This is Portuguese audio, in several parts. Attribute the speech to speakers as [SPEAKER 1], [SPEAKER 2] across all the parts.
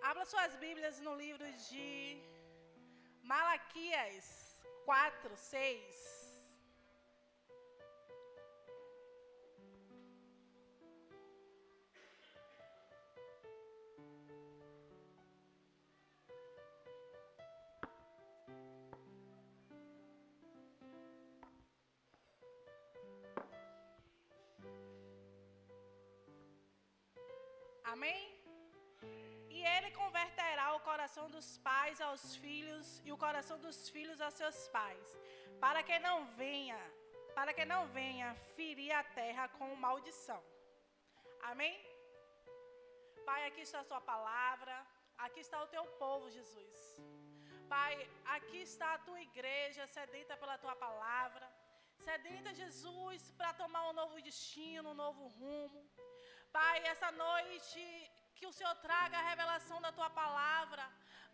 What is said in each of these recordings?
[SPEAKER 1] Abra suas Bíblias no livro de Malaquias 4, 6. Amém? E ele converterá o coração dos pais aos filhos e o coração dos filhos aos seus pais, para que não venha ferir a terra com maldição. Amém? Pai, aqui está a tua palavra, aqui está o teu povo, Jesus. Pai, aqui está a tua igreja sedenta pela tua palavra, sedenta, Jesus, para tomar um novo destino, um novo rumo. Pai, essa noite, que o Senhor traga a revelação da Tua Palavra,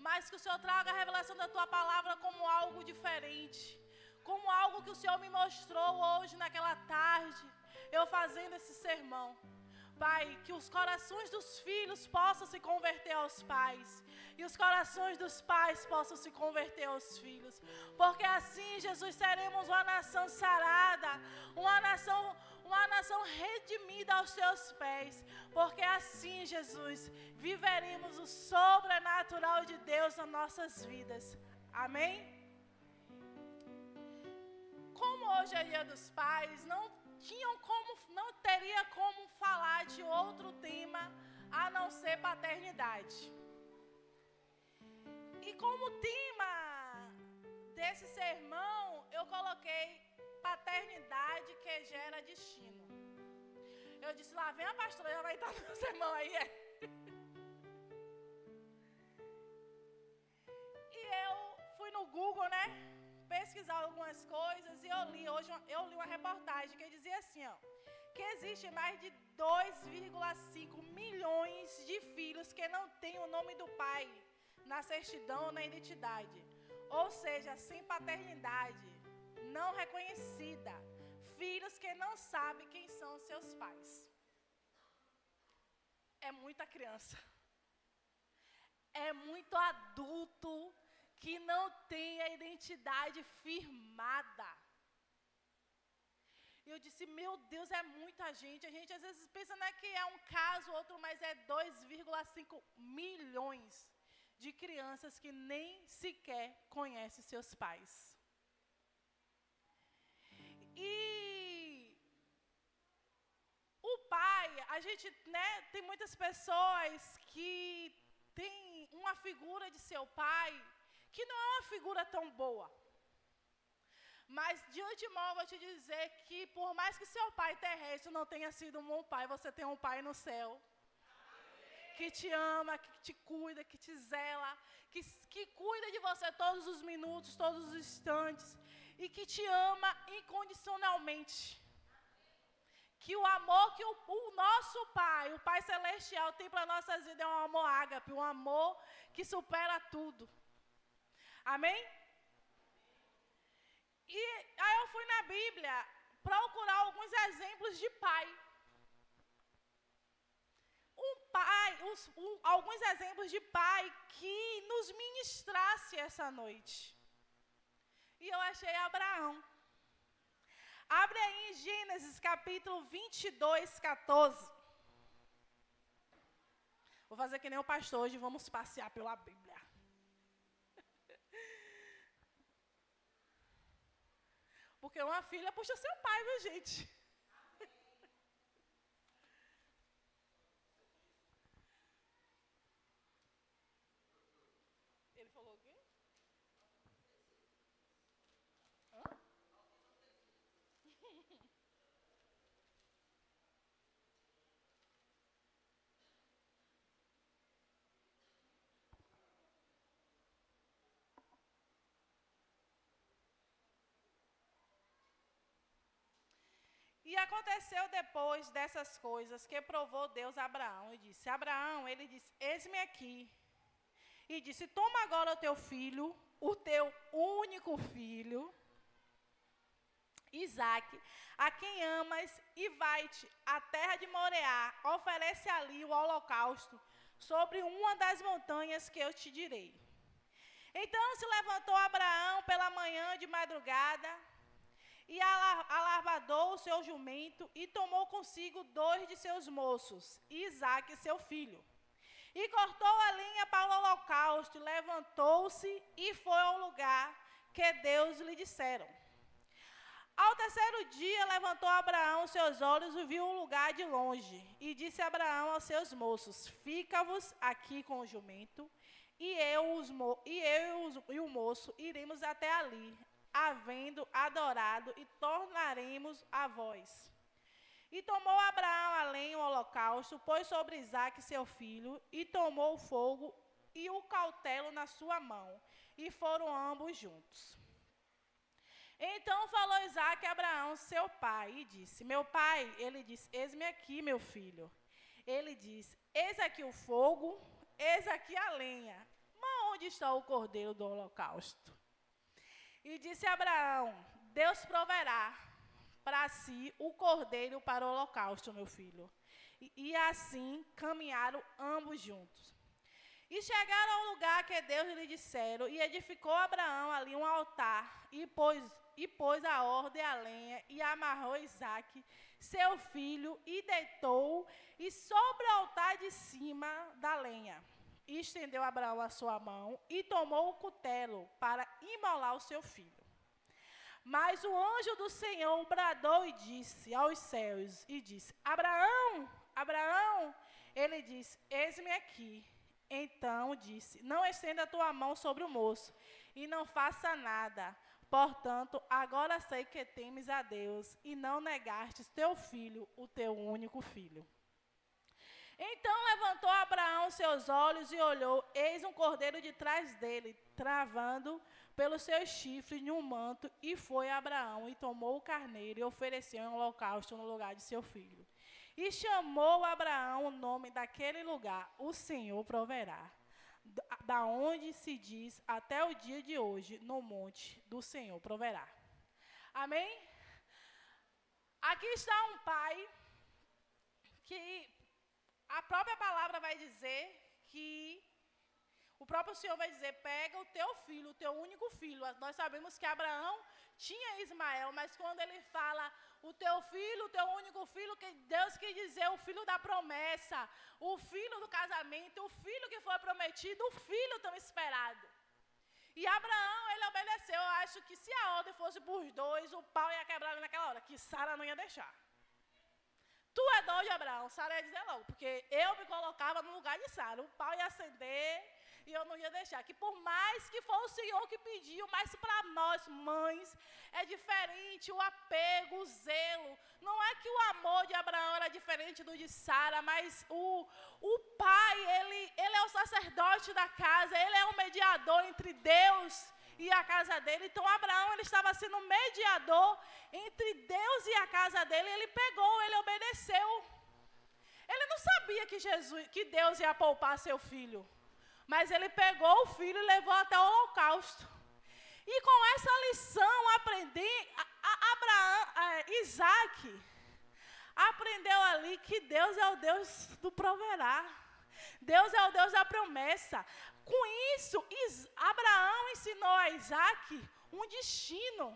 [SPEAKER 1] mas que o Senhor traga a revelação da Tua Palavra como algo diferente, como algo que o Senhor me mostrou hoje, naquela tarde, eu fazendo esse sermão. Pai, que os corações dos filhos possam se converter aos pais, e os corações dos pais possam se converter aos filhos, porque assim, Jesus, seremos uma nação sarada, uma nação redimida aos teus pés, porque assim, Jesus, viveremos o sobrenatural de Deus nas nossas vidas. Amém? Como hoje é Dia dos Pais, não teria como falar de outro tema a não ser paternidade. E como tema desse sermão, eu coloquei paternidade que gera destino. Eu disse, lá vem a pastora, já vai estar no sermão aí. E eu fui no Google, né, pesquisar algumas coisas, e eu li uma reportagem que dizia assim, que existe mais de 2,5 milhões de filhos que não têm o nome do pai na certidão, na identidade, ou seja, sem paternidade, não reconhecida, filhos que não sabem quem são seus pais. É muita criança, é muito adulto que não tem a identidade firmada. E eu disse, meu Deus, é muita gente. A gente às vezes pensa, né, que é um caso, outro, mas é 2,5 milhões de crianças que nem sequer conhecem seus pais. E o pai, a gente, né, tem muitas pessoas que têm uma figura de seu pai que não é uma figura tão boa. Mas de antemão eu vou te dizer que por mais que seu pai terrestre não tenha sido um bom pai, você tem um pai no céu. Que te ama, que te cuida, que te zela, que cuida de você todos os minutos, todos os instantes, e que te ama incondicionalmente. Que o amor que o nosso Pai, o Pai Celestial, tem para nossas vidas é um amor ágape, um amor que supera tudo. Amém? E aí eu fui na Bíblia procurar alguns exemplos de pai. Alguns exemplos de pai que nos ministrasse essa noite. E eu achei Abraão. Abre aí em Gênesis capítulo 22, 14. Vou fazer que nem o pastor hoje, vamos passear pela Bíblia. Porque uma filha puxa seu pai, viu, gente? Ele falou o quê? Hã? E aconteceu depois dessas coisas que provou Deus a Abraão e disse, Abraão, ele disse, eis-me aqui. E disse, toma agora o teu filho, o teu único filho, Isaque, a quem amas, e vai-te à terra de Moreá, oferece ali o holocausto sobre uma das montanhas que eu te direi. Então se levantou Abraão pela manhã de madrugada, e alarvadou o seu jumento, e tomou consigo 2 de seus moços, Isaque seu filho. E cortou a lenha para o holocausto, e levantou-se e foi ao lugar que Deus lhe disseram. Ao terceiro dia levantou Abraão seus olhos e viu o lugar de longe. E disse Abraão aos seus moços: fica-vos aqui com o jumento, e o moço iremos até ali, havendo adorado, e tornaremos a vós. E tomou Abraão a lenha, o holocausto, pôs sobre Isaque seu filho, e tomou o fogo e o cautelo na sua mão, e foram ambos juntos. Então falou Isaque a Abraão, seu pai, e disse: meu pai. Ele disse: eis-me aqui, meu filho. Ele disse: eis aqui o fogo, eis aqui a lenha, mas onde está o cordeiro do holocausto? E disse Abraão: Deus proverá para si o cordeiro para o holocausto, meu filho. E assim caminharam ambos juntos. E chegaram ao lugar que Deus lhe disseram, e edificou Abraão ali um altar, e pôs a ordem a lenha, e amarrou Isaque, seu filho, e deitou, e sobre o altar de cima da lenha. E estendeu Abraão a sua mão, e tomou o cutelo para imolar o seu filho. Mas o anjo do Senhor bradou e disse aos céus, e disse: Abraão, Abraão. Ele disse: eis-me aqui. Então disse: não estenda a tua mão sobre o moço, e não faça nada. Portanto, agora sei que temes a Deus, e não negastes teu filho, o teu único filho. Então levantou Abraão seus olhos e olhou, eis um cordeiro de trás dele, travando pelos seus chifres em um manto, e foi Abraão e tomou o carneiro e ofereceu em holocausto no lugar de seu filho. E chamou Abraão o nome daquele lugar: o Senhor proverá. Da onde se diz até o dia de hoje: no monte do Senhor proverá. Amém? Aqui está um pai que a própria palavra vai dizer que o próprio Senhor vai dizer: pega o teu filho, o teu único filho. Nós sabemos que Abraão tinha Ismael, mas quando ele fala o teu filho, o teu único filho, que Deus quis dizer o filho da promessa, o filho do casamento, o filho que foi prometido, o filho tão esperado. E Abraão, ele obedeceu. Eu acho que se a ordem fosse por 2, o pau ia quebrar naquela hora, que Sara não ia deixar. Tu é doido, Abraão? Sara ia dizer logo, porque eu me colocava no lugar de Sara. O pau ia acender e eu não ia deixar. Que por mais que for o Senhor que pediu, mas para nós, mães, é diferente o apego, o zelo. Não é que o amor de Abraão era diferente do de Sara, mas o pai, ele é o sacerdote da casa, ele é o mediador entre Deus e a casa dele. Então Abraão, ele estava sendo mediador entre Deus e a casa dele. Ele pegou, ele obedeceu. Ele não sabia que Deus ia poupar seu filho, mas ele pegou o filho e levou até o holocausto. E com essa lição aprendi, Isaque aprendeu ali que Deus é o Deus do proverá. Deus é o Deus da promessa. Com isso, Abraão ensinou a Isaque um destino.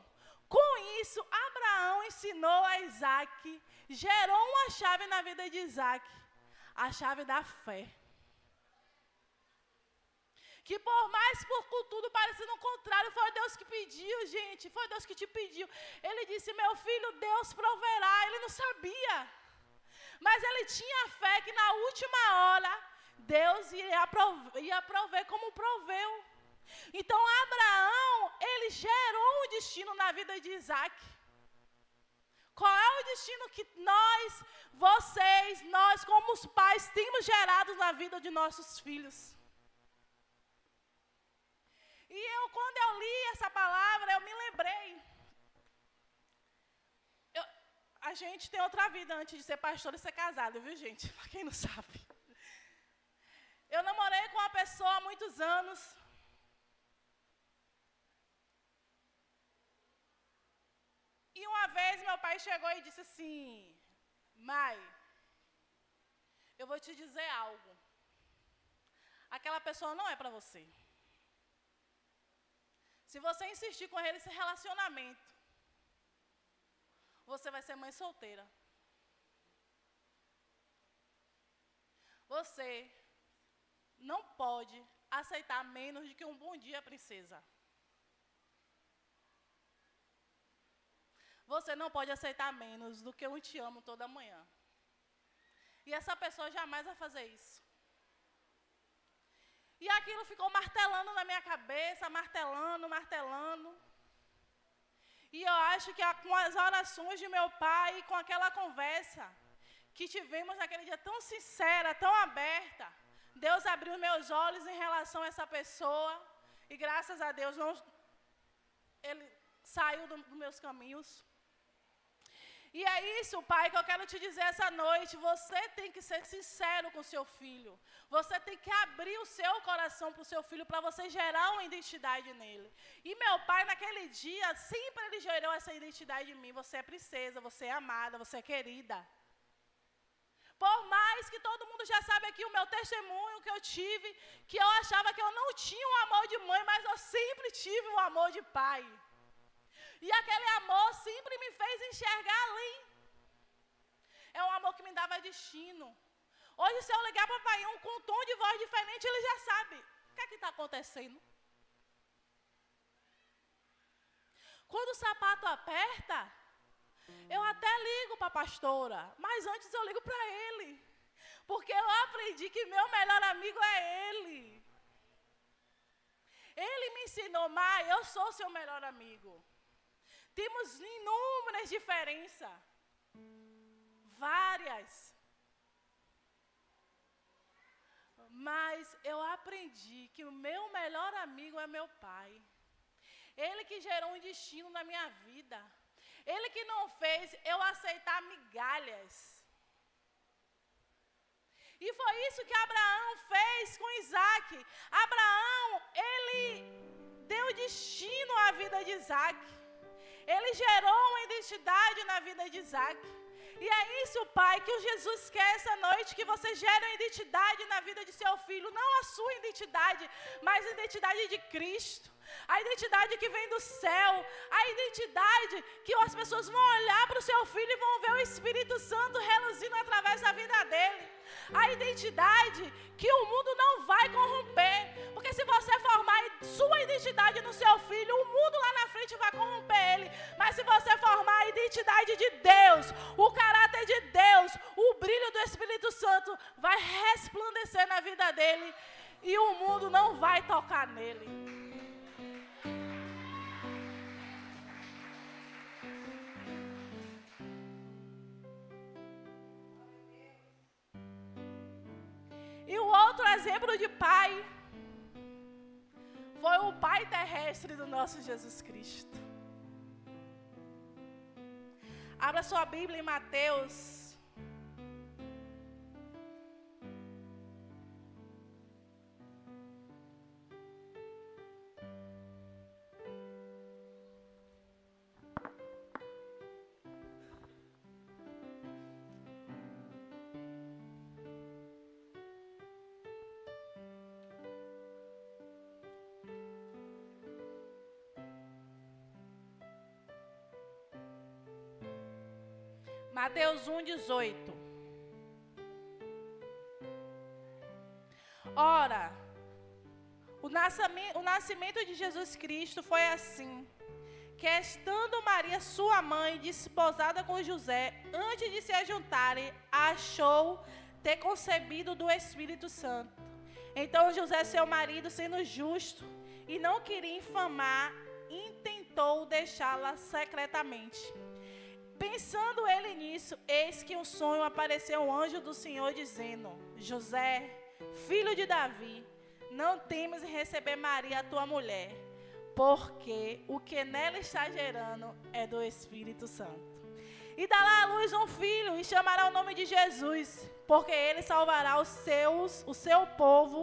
[SPEAKER 1] Com isso, Abraão ensinou a Isaque, gerou uma chave na vida de Isaque, a chave da fé. Que por mais por tudo parecendo o contrário, foi Deus que pediu, gente, foi Deus que te pediu. Ele disse: meu filho, Deus proverá. Ele não sabia, mas ele tinha fé que na última hora Deus ia prover como proveu. Então Abraão, ele gerou um destino na vida de Isaque. Qual é o destino que nós como os pais temos gerado na vida de nossos filhos? E quando eu li essa palavra, eu me lembrei. A gente tem outra vida antes de ser pastor e ser casado, viu, gente? Para quem não sabe. Eu namorei com uma pessoa há muitos anos. E uma vez meu pai chegou e disse assim: Mai, eu vou te dizer algo. aquela pessoa não é para você. Se você insistir com ele nesse relacionamento, você vai ser mãe solteira. Você não pode aceitar menos do que um bom dia, princesa. Você não pode aceitar menos do que um te amo toda manhã. E essa pessoa jamais vai fazer isso. E aquilo ficou martelando na minha cabeça, martelando. E eu acho que com as orações de meu pai, com aquela conversa que tivemos naquele dia tão sincera, tão aberta, Deus abriu meus olhos em relação a essa pessoa. E graças a Deus, ele saiu dos meus caminhos. E é isso, pai, que eu quero te dizer essa noite. Você tem que ser sincero com seu filho. Você tem que abrir o seu coração para o seu filho, para você gerar uma identidade nele. E meu pai, naquele dia, sempre ele gerou essa identidade em mim. Você é princesa, você é amada, você é querida. Por mais que todo mundo já sabe aqui o meu testemunho que eu tive, que eu achava que eu não tinha um amor de mãe, mas eu sempre tive um amor de pai. E aquele amor sempre me fez enxergar além. É um amor que me dava destino. Hoje, se eu ligar para o pai com um tom de voz diferente, ele já sabe. O que é que está acontecendo? Quando o sapato aperta, eu até ligo para a pastora, mas antes eu ligo para ele. Porque eu aprendi que meu melhor amigo é ele. Ele me ensinou, Mai, eu sou seu melhor amigo. Temos inúmeras diferenças. Várias. Mas eu aprendi que o meu melhor amigo é meu pai. Ele que gerou um destino na minha vida. Ele que não fez eu aceitar migalhas. E foi isso que Abraão fez com Isaac. Abraão, ele deu destino à vida de Isaac. Ele gerou uma identidade na vida de Isaac. E é isso, pai, que o Jesus quer essa noite, que você gere uma identidade na vida de seu filho. Não a sua identidade, mas a identidade de Cristo. A identidade que vem do céu. A identidade que as pessoas vão olhar para o seu filho e vão ver o Espírito Santo reluzindo através da vida dele. A identidade que o mundo não vai corromper. Porque se você formar sua identidade no seu filho, o mundo lá na frente vai corromper ele. Mas se você formar a identidade de Deus, o caráter de Deus, o brilho do Espírito Santo vai resplandecer na vida dele. E o mundo não vai tocar nele. E o outro exemplo de pai foi o pai terrestre do nosso Jesus Cristo. Abra sua Bíblia em Mateus. Mateus 1:18. Ora, o nascimento de Jesus Cristo foi assim, que estando Maria, sua mãe, desposada com José, antes de se ajuntarem, achou ter concebido do Espírito Santo. Então José, seu marido, sendo justo e não queria infamar, intentou deixá-la secretamente. Pensando ele nisso, eis que um sonho apareceu um anjo do Senhor dizendo: José, filho de Davi, não temas em receber Maria, a tua mulher, porque o que nela está gerando é do Espírito Santo. E dará à luz um filho e chamará o nome de Jesus, porque ele salvará o seu povo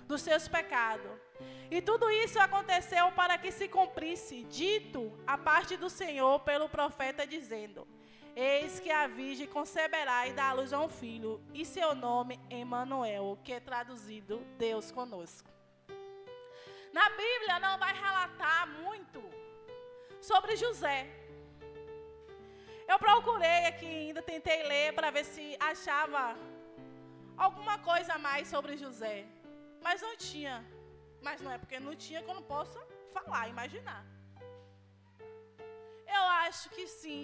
[SPEAKER 1] dos seus pecados. E tudo isso aconteceu para que se cumprisse, dito a parte do Senhor pelo profeta, dizendo: Eis que a virgem conceberá e dará à luz a um filho, e seu nome Emanuel, que é traduzido Deus conosco. Na Bíblia não vai relatar muito sobre José. Eu procurei aqui ainda, tentei ler para ver se achava alguma coisa a mais sobre José. Mas não tinha. Mas não é porque não tinha que eu não posso falar, imaginar. Eu acho que sim,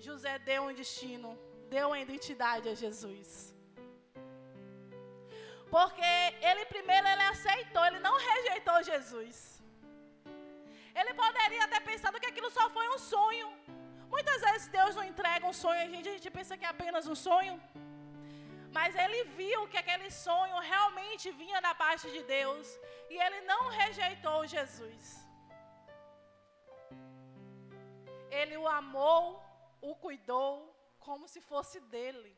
[SPEAKER 1] José deu um destino, deu uma identidade a Jesus. Porque ele primeiro aceitou, ele não rejeitou Jesus. Ele poderia ter pensado que aquilo só foi um sonho. Muitas vezes Deus não entrega um sonho a gente pensa que é apenas um sonho. Mas ele viu que aquele sonho realmente vinha da parte de Deus. E ele não rejeitou Jesus. Ele o amou, o cuidou como se fosse dele.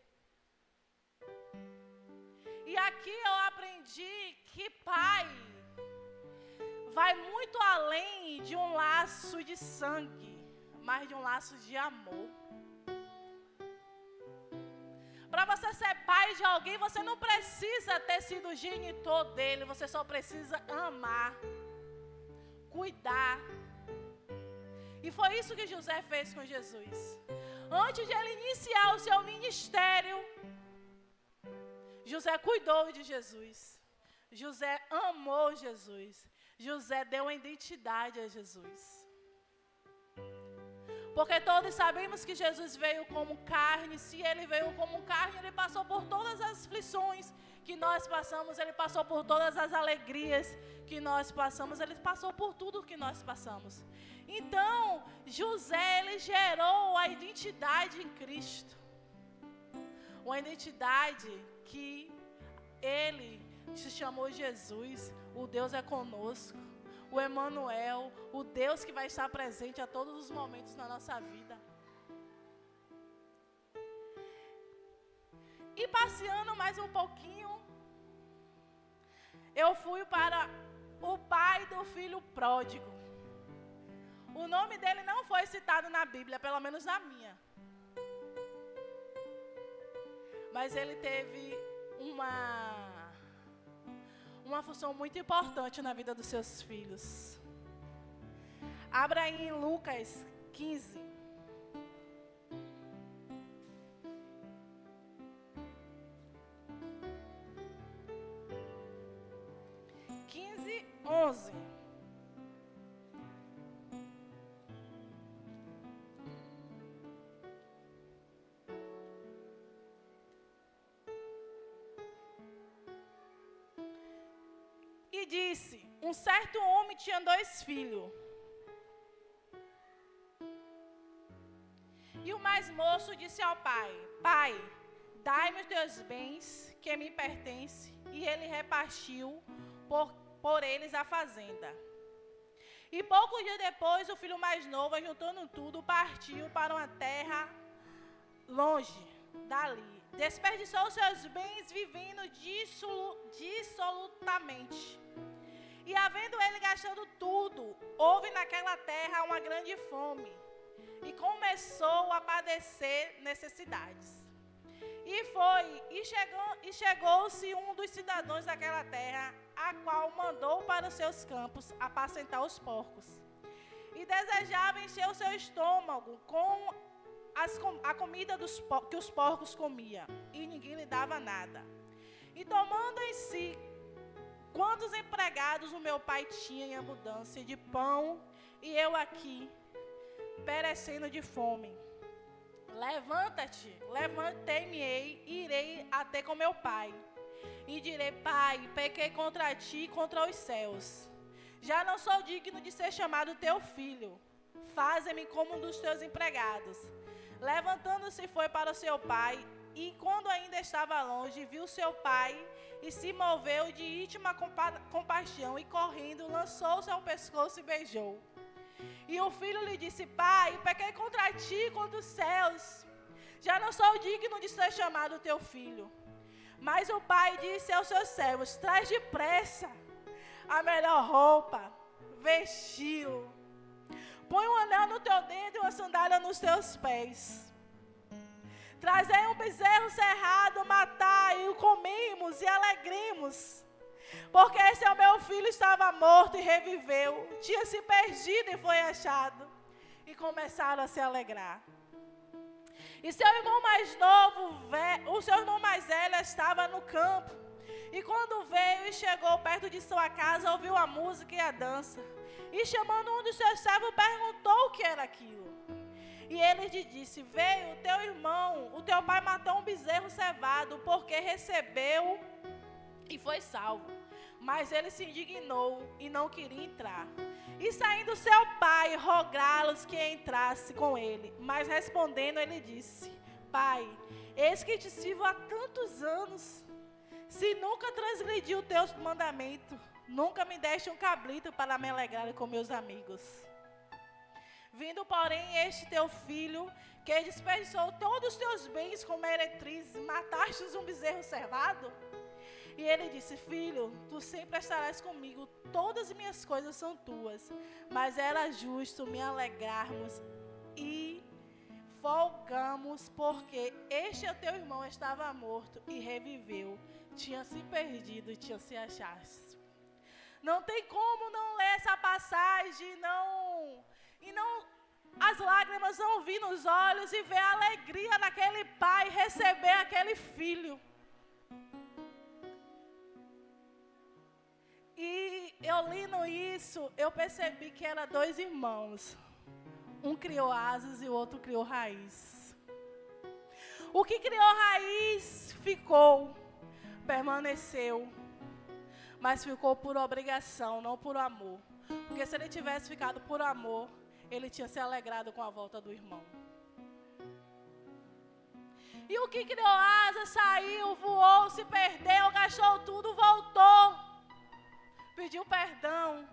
[SPEAKER 1] E aqui eu aprendi que pai vai muito além de um laço de sangue, mas de um laço de amor. Para você ser pai de alguém, você não precisa ter sido genitor dele, você só precisa amar, cuidar. E foi isso que José fez com Jesus. Antes de ele iniciar o seu ministério, José cuidou de Jesus. José amou Jesus. José deu uma identidade a Jesus. Porque todos sabemos que Jesus veio como carne. Se ele veio como carne, ele passou por todas as aflições que nós passamos. Ele passou por todas as alegrias que nós passamos. Ele passou por tudo que nós passamos. Então, José, ele gerou a identidade em Cristo. Uma identidade que ele se chamou Jesus, o Deus é conosco, o Emanuel, o Deus que vai estar presente a todos os momentos na nossa vida. E passeando mais um pouquinho, eu fui para o pai do filho pródigo. O nome dele não foi citado na Bíblia, pelo menos na minha. Mas ele teve uma função muito importante na vida dos seus filhos. Abra aí em Lucas 15. 11. E disse: um certo homem tinha 2 filhos. E o mais moço disse ao pai: Pai, dai-me os teus bens que me pertencem. E ele repartiu por eles a fazenda. E poucos dias depois, o filho mais novo, juntando tudo, partiu para uma terra longe dali. Desperdiçou seus bens vivendo dissolutamente. E havendo ele gastado tudo, houve naquela terra uma grande fome. E começou a padecer necessidades. E chegou-se um dos cidadãos daquela terra, a qual mandou para os seus campos apacentar os porcos. E desejava encher o seu estômago com a comida que os porcos comiam, e ninguém lhe dava nada. E tomando em si quantos empregados o meu pai tinha em abundância de pão, e eu aqui, perecendo de fome. Levanta-te, levantei-me-ei, irei até com meu pai. E direi: Pai, pequei contra ti e contra os céus. Já não sou digno de ser chamado teu filho. Faze-me como um dos teus empregados. Levantando-se foi para o seu pai, e quando ainda estava longe, viu seu pai, e se moveu de íntima compaixão, e correndo, lançou-se ao pescoço e beijou. E o filho lhe disse: Pai, pequei contra ti e contra os céus. Já não sou digno de ser chamado teu filho. Mas o pai disse aos seus servos: Traz depressa a melhor roupa, vesti-lo. Põe um anel no teu dedo e uma sandália nos teus pés. Trazei um bezerro cerrado, matai, e o comemos e alegremos. Porque esse é o meu filho, estava morto e reviveu. Tinha se perdido e foi achado. E começaram a se alegrar. E seu irmão mais novo, o seu irmão mais velho estava no campo. E quando veio e chegou perto de sua casa, ouviu a música e a dança. E chamando um dos seus servos, perguntou o que era aquilo. E ele lhe disse: veio o teu irmão, o teu pai matou um bezerro cevado, porque recebeu e foi salvo. Mas ele se indignou e não queria entrar. E saindo seu pai, rogá-los que entrasse com ele. Mas respondendo, ele disse: Pai, eis que te sirvo há tantos anos, se nunca transgredi o teu mandamento, nunca me deste um cabrito para me alegrar com meus amigos. Vindo, porém, este teu filho, que desperdiçou todos os teus bens com meretrizes, matastes um bezerro cevado? E ele disse: Filho, tu sempre estarás comigo, todas as minhas coisas são tuas. Mas era justo me alegrarmos e folgamos, porque este teu irmão estava morto e reviveu, tinha se perdido e tinha se achado. Não tem como não ler essa passagem e não as lágrimas não vir nos olhos e ver a alegria daquele pai receber aquele filho. E eu lendo isso, eu percebi que eram dois irmãos. Um criou asas e o outro criou raiz. O que criou raiz ficou, permaneceu, mas ficou por obrigação, não por amor. Porque se ele tivesse ficado por amor, ele tinha se alegrado com a volta do irmão. E o que criou asas saiu, voou, se perdeu, gastou tudo, voltou. Pediu perdão.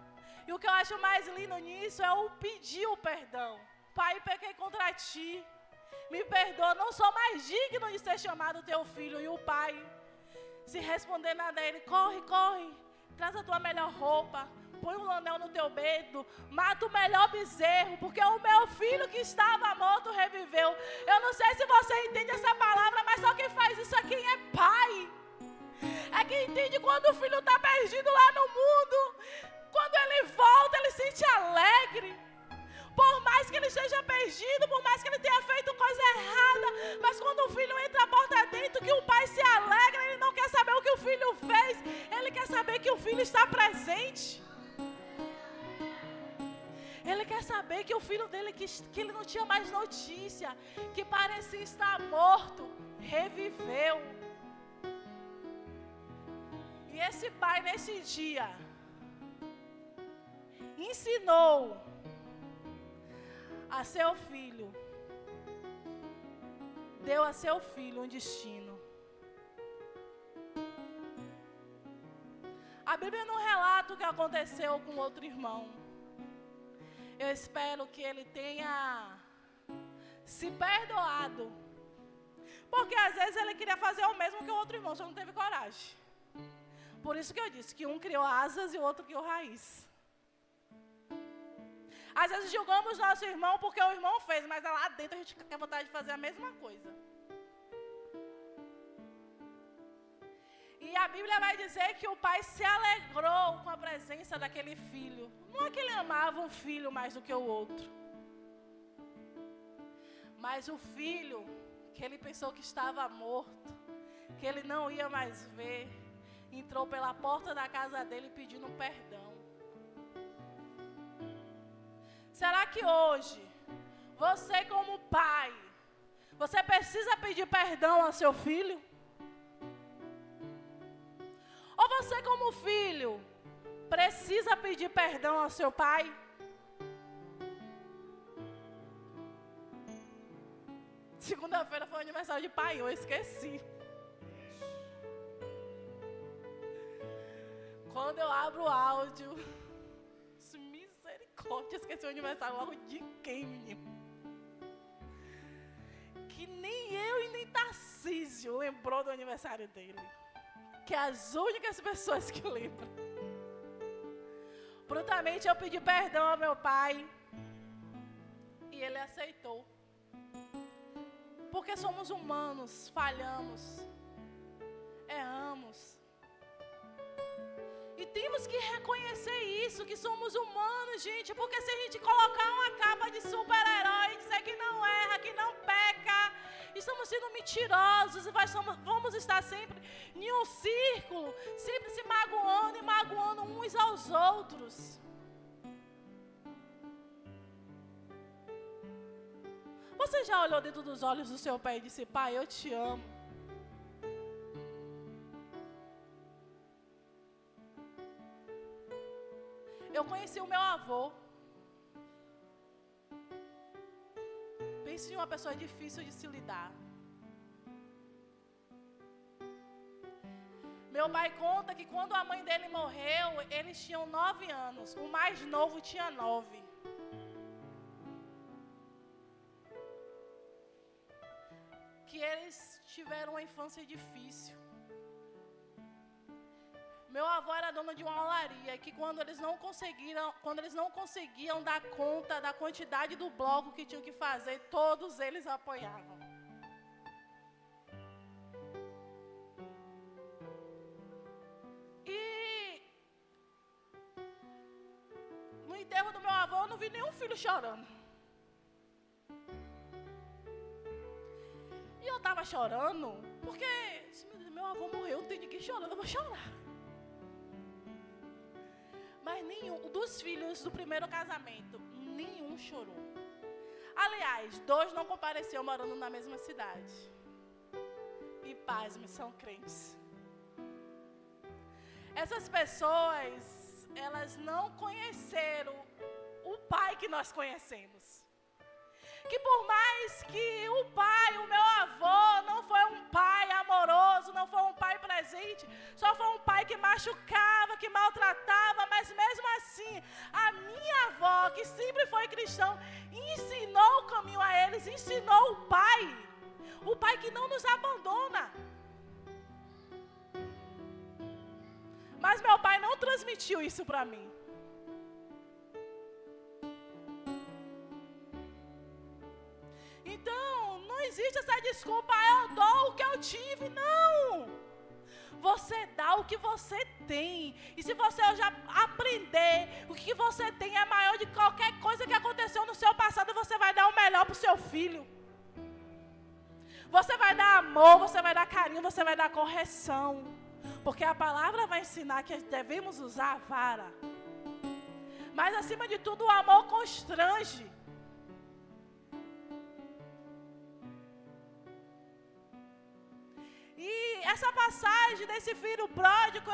[SPEAKER 1] E o que eu acho mais lindo nisso é o pedir o perdão. Pai, pequei contra ti. Me perdoa, não sou mais digno de ser chamado teu filho. E o pai, se responder nada a ele: corre, corre, traz a tua melhor roupa, põe um anel no teu dedo, mata o melhor bezerro, porque o meu filho que estava morto reviveu. Eu não sei se você entende essa palavra, mas só quem faz isso aqui é pai. É quem entende quando o filho está perdido lá no mundo. Quando ele volta, ele se sente alegre. Por mais que ele esteja perdido, por mais que ele tenha feito coisa errada, mas quando o filho entra a porta dentro, que o pai se alegra, ele não quer saber o que o filho fez, ele quer saber que o filho está presente. Ele quer saber que o filho dele, que ele não tinha mais notícia, que parecia estar morto, reviveu. E esse pai, nesse dia, ensinou a seu filho, deu a seu filho um destino. A Bíblia não relata o que aconteceu com outro irmão. Eu espero que ele tenha se perdoado, porque às vezes ele queria fazer o mesmo que o outro irmão, só não teve coragem. Por isso que eu disse que um criou asas e o outro criou raiz. Às vezes julgamos nosso irmão porque o irmão fez, mas lá dentro a gente quer vontade de fazer a mesma coisa. E a Bíblia vai dizer que o pai se alegrou com a presença daquele filho. Não é que ele amava um filho mais do que o outro, mas o filho que ele pensou que estava morto, que ele não ia mais ver, entrou pela porta da casa dele pedindo perdão. Será que hoje, você como pai, você precisa pedir perdão ao seu filho? Ou você como filho, precisa pedir perdão ao seu pai? Segunda-feira foi o aniversário de pai, eu esqueci. Quando eu abro o áudio, misericórdia, esqueci o aniversário logo de quem, menino? Que nem eu e nem Tarcísio lembrou do aniversário dele. Que as únicas pessoas que lembram. Prontamente eu pedi perdão ao meu pai e ele aceitou. Porque somos humanos, falhamos, erramos. E temos que reconhecer isso, que somos humanos, gente. Porque se a gente colocar uma capa de super-herói e dizer que não erra, que não peca, estamos sendo mentirosos e vamos estar sempre em um círculo, sempre se magoando e magoando uns aos outros. Você já olhou dentro dos olhos do seu pai e disse: pai, eu te amo. Eu conheci o meu avô. Pense em uma pessoa difícil de se lidar. Meu pai conta que quando a mãe dele morreu, eles tinham 9 anos. O mais novo tinha 9. Que eles tiveram uma infância difícil. Meu avô era dono de uma olaria, que quando eles não conseguiam dar conta da quantidade do bloco que tinham que fazer, todos eles apoiavam. E no enterro do meu avô, eu não vi nenhum filho chorando. E eu estava chorando, porque meu avô morreu, não tem ninguém chorando, eu vou chorar. Mas nenhum dos filhos do primeiro casamento, nenhum chorou. Aliás, 2 não compareceram morando na mesma cidade. E pasme, são crentes. Essas pessoas, elas não conheceram o pai que nós conhecemos. Que por mais que o pai, o meu avô, não foi um pai amoroso, não foi um pai presente, só foi um pai que machucava, que maltratava, mas mesmo assim, a minha avó, que sempre foi cristã, ensinou o caminho a eles, ensinou o pai que não nos abandona. Mas meu pai não transmitiu isso para mim. Então, não existe essa desculpa, eu dou o que eu tive, não. Você dá o que você tem. E se você já aprender o que você tem é maior de qualquer coisa que aconteceu no seu passado, você vai dar o melhor para o seu filho. Você vai dar amor, você vai dar carinho, você vai dar correção. Porque a palavra vai ensinar que devemos usar a vara. Mas acima de tudo, o amor constrange. E essa passagem desse filho pródigo,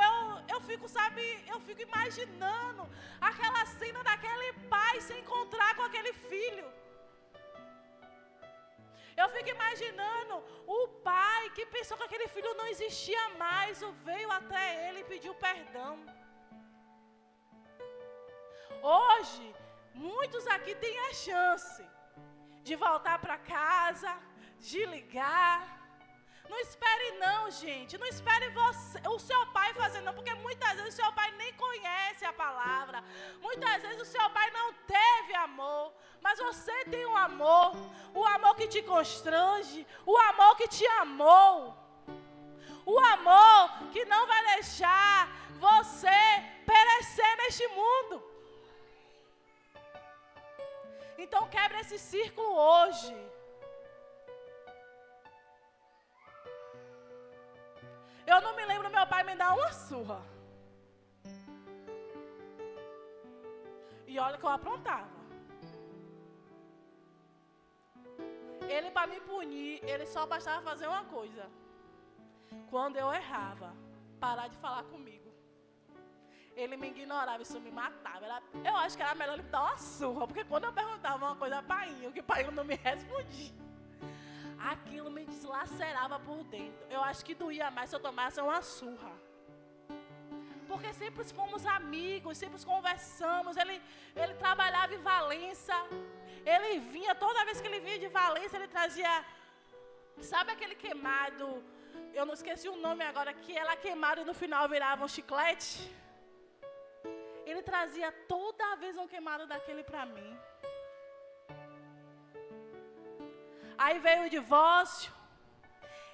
[SPEAKER 1] eu fico imaginando aquela cena daquele pai se encontrar com aquele filho. Eu fico imaginando o pai que pensou que aquele filho não existia mais, veio até ele e pediu perdão. Hoje, muitos aqui têm a chance de voltar para casa, de ligar. Não espere não, gente. Não espere o seu pai fazer não, porque muitas vezes o seu pai nem conhece a palavra. Muitas vezes o seu pai não teve amor, mas você tem um amor, o amor que te constrange, o amor que te amou, o amor que não vai deixar você perecer neste mundo. Então quebre esse círculo hoje. Eu não me lembro meu pai me dar uma surra. E olha que eu aprontava. Ele, para me punir, ele só bastava fazer uma coisa. Quando eu errava, parar de falar comigo. Ele me ignorava, isso me matava. Eu acho que era melhor ele me dar uma surra, porque quando eu perguntava uma coisa a Painho, que Painho não me respondia, aquilo me deslacerava por dentro. Eu acho que doía mais se eu tomasse uma surra. Porque sempre fomos amigos, sempre conversamos. Ele trabalhava em Valença. Ele vinha, toda vez que ele vinha de Valença, ele trazia... Sabe aquele queimado? Eu não esqueci o nome agora, que ela queimado e no final virava um chiclete. Ele trazia toda vez um queimado daquele para mim. Aí veio o divórcio.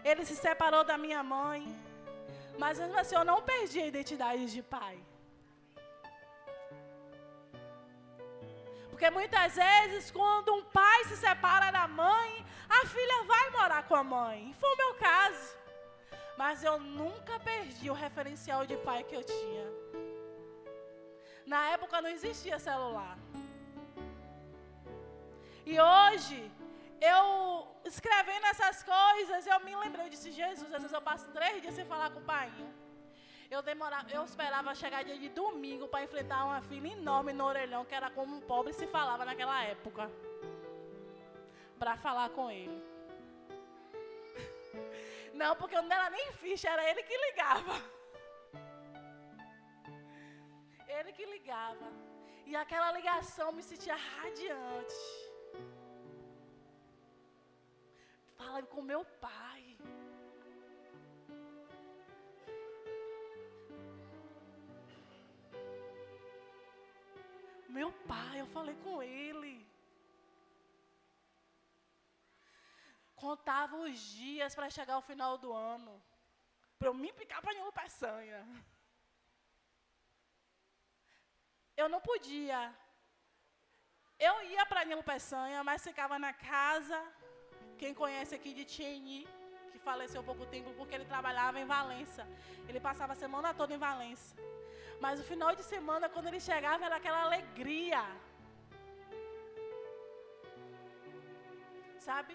[SPEAKER 1] Ele se separou da minha mãe. Mas mesmo assim eu não perdi a identidade de pai. Porque muitas vezes, quando um pai se separa da mãe, a filha vai morar com a mãe. Foi o meu caso. Mas eu nunca perdi o referencial de pai que eu tinha. Na época não existia celular. E hoje, eu escrevendo essas coisas, eu me lembrei, eu disse, Jesus, às vezes eu passo 3 dias sem falar com o pai. Eu esperava chegar dia de domingo para enfrentar uma fila enorme no orelhão, que era como um pobre se falava naquela época, para falar com ele. Não, porque não era nem ficha, era ele que ligava. Ele que ligava. E aquela ligação me sentia radiante. Fala com meu pai. Meu pai, eu falei com ele. Contava os dias para chegar ao final do ano. Para eu me picar para Nilo Peçanha. Eu não podia. Eu ia para Nilo Peçanha, mas ficava na casa. Quem conhece aqui de Tieni, que faleceu há pouco tempo, porque ele trabalhava em Valença. Ele passava a semana toda em Valença. Mas o final de semana, quando ele chegava, era aquela alegria. Sabe?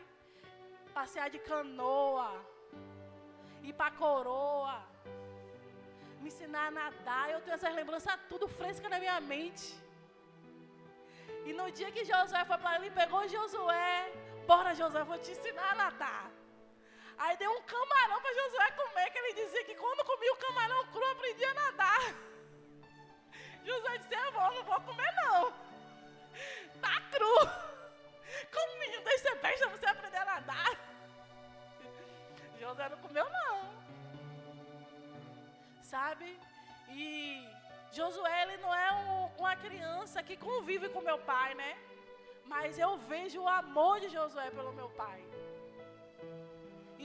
[SPEAKER 1] Passear de canoa, ir para Coroa, me ensinar a nadar. Eu tenho essas lembranças tudo fresca na minha mente. E no dia que Josué foi para ali, pegou Josué. Bora, Josué, vou te ensinar a nadar. Aí deu um camarão para Josué comer, que ele dizia que quando comia o camarão cru, aprendia a nadar. Josué disse, não vou comer não. Tá cru. Como menino desse ser besta, você aprender a nadar. Josué não comeu não. Sabe? E Josué, ele não é uma criança que convive com meu pai, né? Mas eu vejo o amor de Josué pelo meu pai.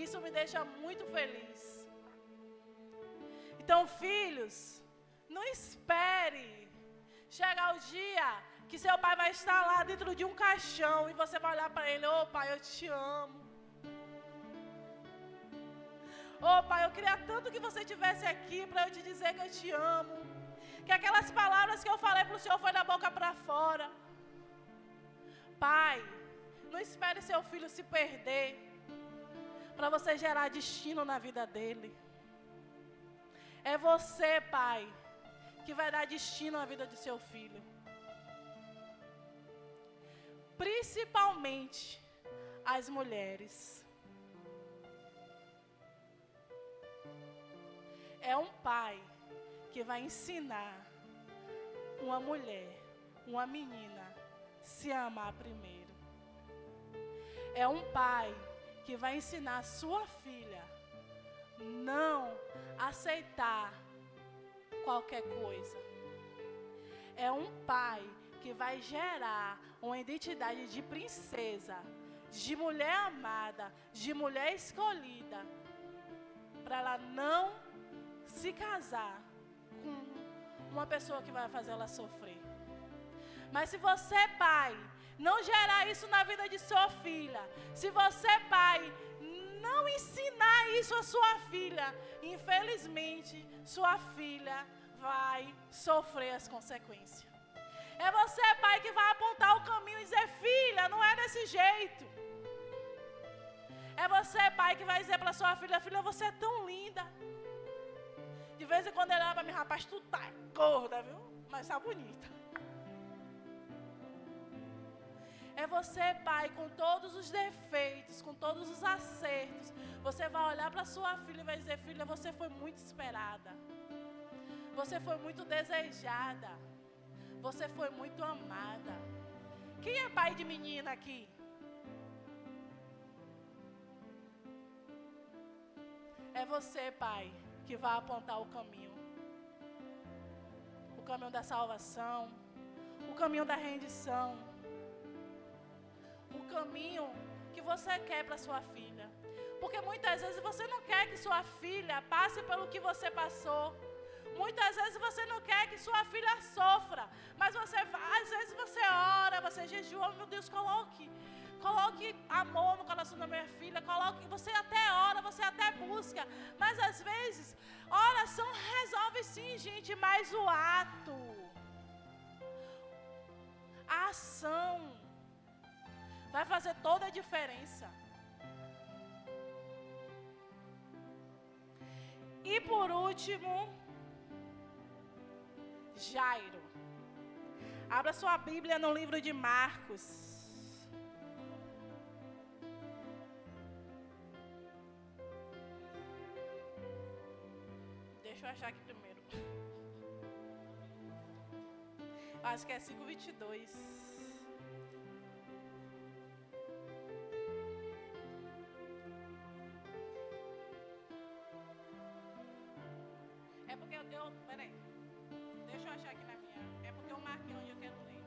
[SPEAKER 1] Isso me deixa muito feliz. Então, filhos, não espere chegar o dia que seu pai vai estar lá dentro de um caixão e você vai olhar para ele, ô pai, eu te amo. Ô pai, eu queria tanto que você estivesse aqui para eu te dizer que eu te amo. Que aquelas palavras que eu falei para o Senhor foi da boca para fora. Pai, não espere seu filho se perder para você gerar destino na vida dele. É você, pai, que vai dar destino à vida do seu filho. Principalmente as mulheres. É um pai que vai ensinar uma mulher, uma menina, se amar primeiro. É um pai que vai ensinar sua filha não aceitar qualquer coisa. É um pai que vai gerar uma identidade de princesa, de mulher amada, de mulher escolhida, para ela não se casar com uma pessoa que vai fazer ela sofrer. Mas se você, pai, não gerar isso na vida de sua filha, se você, pai, não ensinar isso à sua filha, infelizmente, sua filha vai sofrer as consequências. É você, pai, que vai apontar o caminho e dizer, filha, não é desse jeito. É você, pai, que vai dizer para sua filha, filha, você é tão linda. De vez em quando ele olha para mim, rapaz, tu tá gorda, viu? Mas tá bonita. É você, pai, com todos os defeitos, com todos os acertos. Você vai olhar para sua filha e vai dizer, filha, você foi muito esperada. Você foi muito desejada. Você foi muito amada. Quem é pai de menina aqui? É você, pai, que vai apontar o caminho. O caminho da salvação. O caminho da rendição. O caminho que você quer para sua filha. Porque muitas vezes você não quer que sua filha passe pelo que você passou. Muitas vezes você não quer que sua filha sofra. Mas às vezes você ora, você jejua, meu Deus, coloque amor no coração da minha filha. Você até ora, você até busca. Mas às vezes, a oração resolve sim, gente, mas o ato, a ação, vai fazer toda a diferença. E por último, Jairo. Abra sua Bíblia no livro de Marcos. Deixa eu achar aqui primeiro. Acho que é 5:22. É porque peraí. Deixa eu achar aqui na minha. É porque eu marquei onde eu quero ler.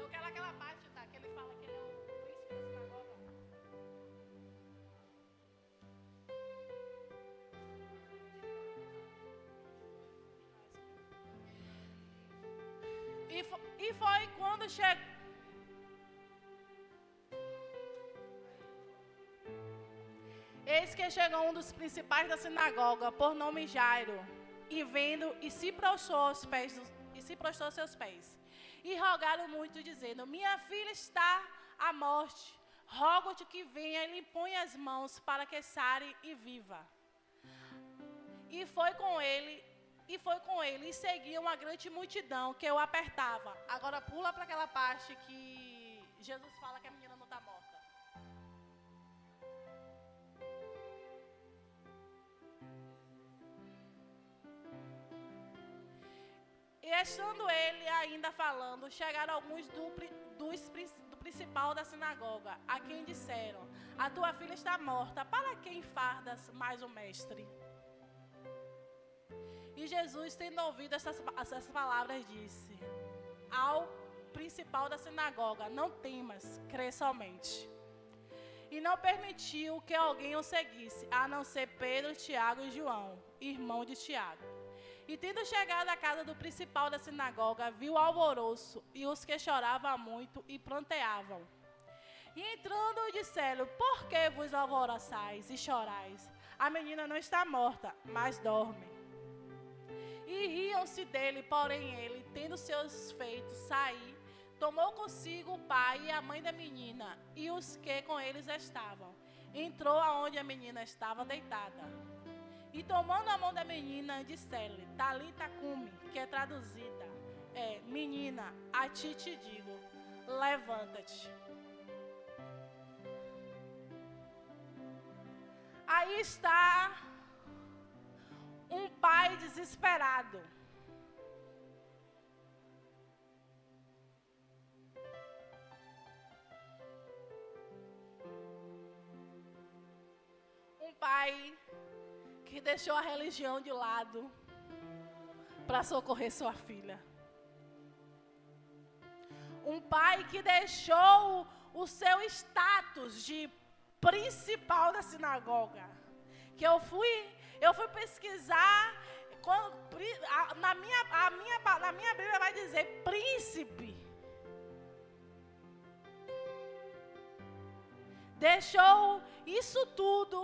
[SPEAKER 1] Eu quero aquela parte, tá? Que ele fala que ele é o príncipe da sinagoga. E foi quando chegou. Eis que chegou um dos principais da sinagoga, por nome Jairo, e vendo, se prostrou aos seus pés. E rogaram muito, dizendo: minha filha está à morte. Rogo-te que venha e lhe ponha as mãos para que sare e viva. E foi com ele, e seguia uma grande multidão que o apertava. Agora pula para aquela parte que Jesus fala que a menina não está morta. E estando ele ainda falando, chegaram alguns do principal da sinagoga, a quem disseram: a tua filha está morta, para que enfardas mais o mestre? E Jesus, tendo ouvido essas palavras, disse ao principal da sinagoga: não temas, crê somente. E não permitiu que alguém o seguisse, a não ser Pedro, Tiago e João, irmão de Tiago. E tendo chegado à casa do principal da sinagoga, viu o alvoroço e os que choravam muito e pranteavam. E entrando, disseram: por que vos alvoroçais e chorais? A menina não está morta, mas dorme. E riam-se dele, porém ele, tendo seus feitos sair, tomou consigo o pai e a mãe da menina e os que com eles estavam. Entrou aonde a menina estava deitada. E tomando a mão da menina, disse-lhe: Talita cumi, que é traduzida, menina, a ti te digo, levanta-te. Aí está um pai desesperado. Um pai que deixou a religião de lado para socorrer sua filha. Um pai que deixou o seu status de principal da sinagoga. Que eu fui pesquisar, na minha Bíblia vai dizer príncipe. Deixou isso tudo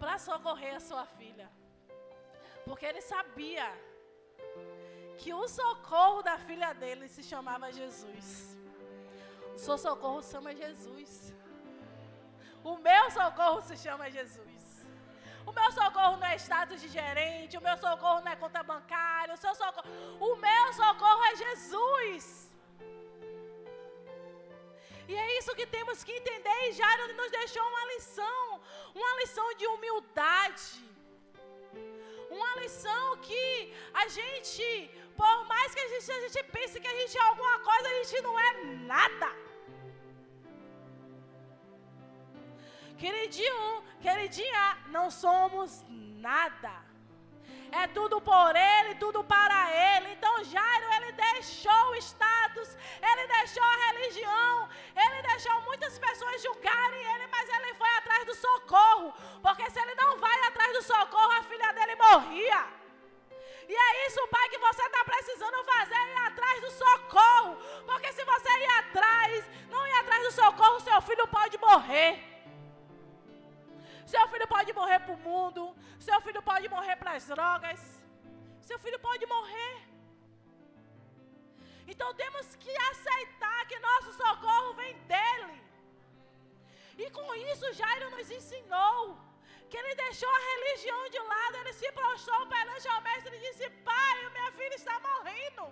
[SPEAKER 1] para socorrer a sua filha. Porque ele sabia que o socorro da filha dele se chamava Jesus. O seu socorro se chama Jesus. O meu socorro se chama Jesus. O meu socorro não é status de gerente, o meu socorro não é conta bancária, o meu socorro é Jesus. E é isso que temos que entender. E Jairo nos deixou uma lição de humildade. Uma lição que a gente, por mais que a gente pense que a gente é alguma coisa, a gente não é nada. Queridinha, não somos nada. é tudo por Ele, tudo para Ele. Então Jairo, ele deixou o status, ele deixou a religião, ele deixou muitas pessoas julgarem ele, mas ele foi atrás do socorro, porque se ele não vai atrás do socorro, a filha dele morria. E é isso, pai, que você está precisando fazer, ir atrás do socorro, porque se você ir atrás, não ir atrás do socorro, seu filho pode morrer. Seu filho pode morrer para o mundo, seu filho pode morrer para as drogas, seu filho pode morrer. Então temos que aceitar que nosso socorro vem dele. E com isso Jairo nos ensinou que ele deixou a religião de lado, ele se prostrou perante o mestre e disse: pai, minha filha está morrendo.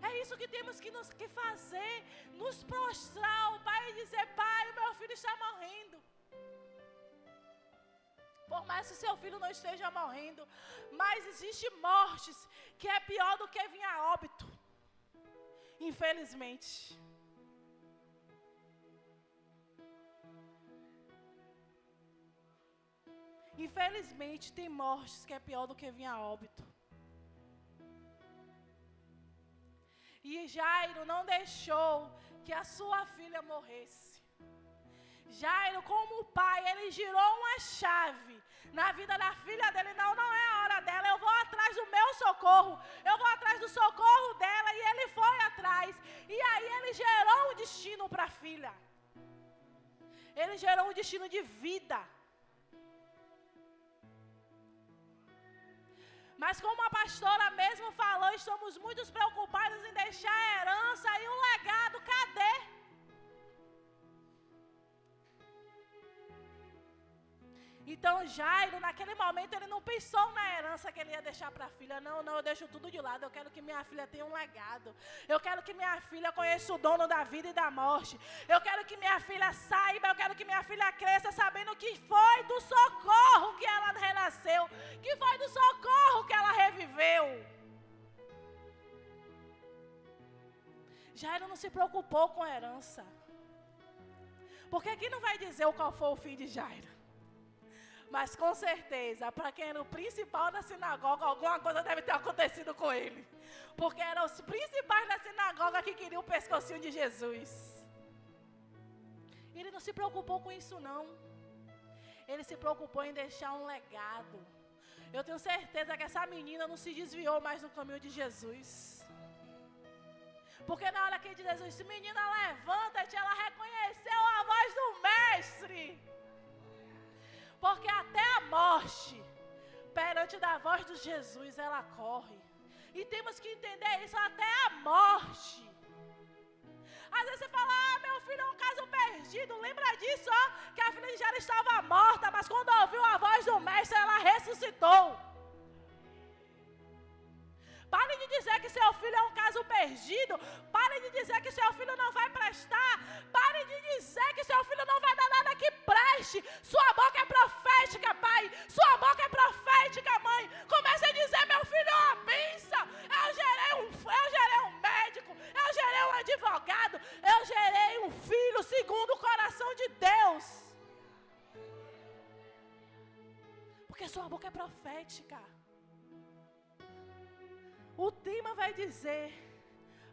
[SPEAKER 1] É isso que temos que fazer, nos prostrar ao pai e dizer: pai, meu filho está morrendo. Por mais que seu filho não esteja morrendo, mas existe mortes que é pior do que vir a óbito, infelizmente. Infelizmente tem mortes que é pior do que vir a óbito. E Jairo não deixou que a sua filha morresse. Jairo, como pai, ele girou uma chave na vida da filha dele. Não é a hora dela, eu vou atrás do meu socorro, eu vou atrás do socorro dela. E ele foi atrás, e aí ele gerou um destino para a filha. Ele gerou um destino de vida. Mas como a pastora mesmo falou, estamos muito preocupados em deixar a herança e o legado. Cadê? Então Jairo, naquele momento, ele não pensou na herança que ele ia deixar para a filha. Não, eu deixo tudo de lado. Eu quero que minha filha tenha um legado. Eu quero que minha filha conheça o dono da vida e da morte. Eu quero que minha filha saiba, eu quero que minha filha cresça sabendo que foi do socorro que ela renasceu, que foi do socorro que ela reviveu. Jairo não se preocupou com a herança. Porque aqui não vai dizer qual foi o fim de Jairo. Mas com certeza, para quem era o principal da sinagoga, alguma coisa deve ter acontecido com ele. Porque eram os principais da sinagoga que queriam o pescocinho de Jesus. Ele não se preocupou com isso não. Ele se preocupou em deixar um legado. Eu tenho certeza que essa menina não se desviou mais no caminho de Jesus. Porque na hora que Jesus disse: menina, levanta-te, ela reconheceu a voz do mestre. Porque até a morte, perante da voz de Jesus, ela corre. E temos que entender isso, até a morte. Às vezes você fala: meu filho é um caso perdido. Lembra disso, que a filha de Jairo estava morta, mas quando ouviu a voz do mestre, ela ressuscitou. Pare de dizer que seu filho é um caso perdido. Pare de dizer que seu filho não vai prestar. Pare de dizer que seu filho não vai dar nada que preste. Sua boca é profética, pai. Sua boca é profética, mãe. Comece a dizer: meu filho é uma bênção. Eu gerei um médico. Eu gerei um advogado. Eu gerei um filho segundo o coração de Deus. Porque sua boca é profética. O tema vai dizer: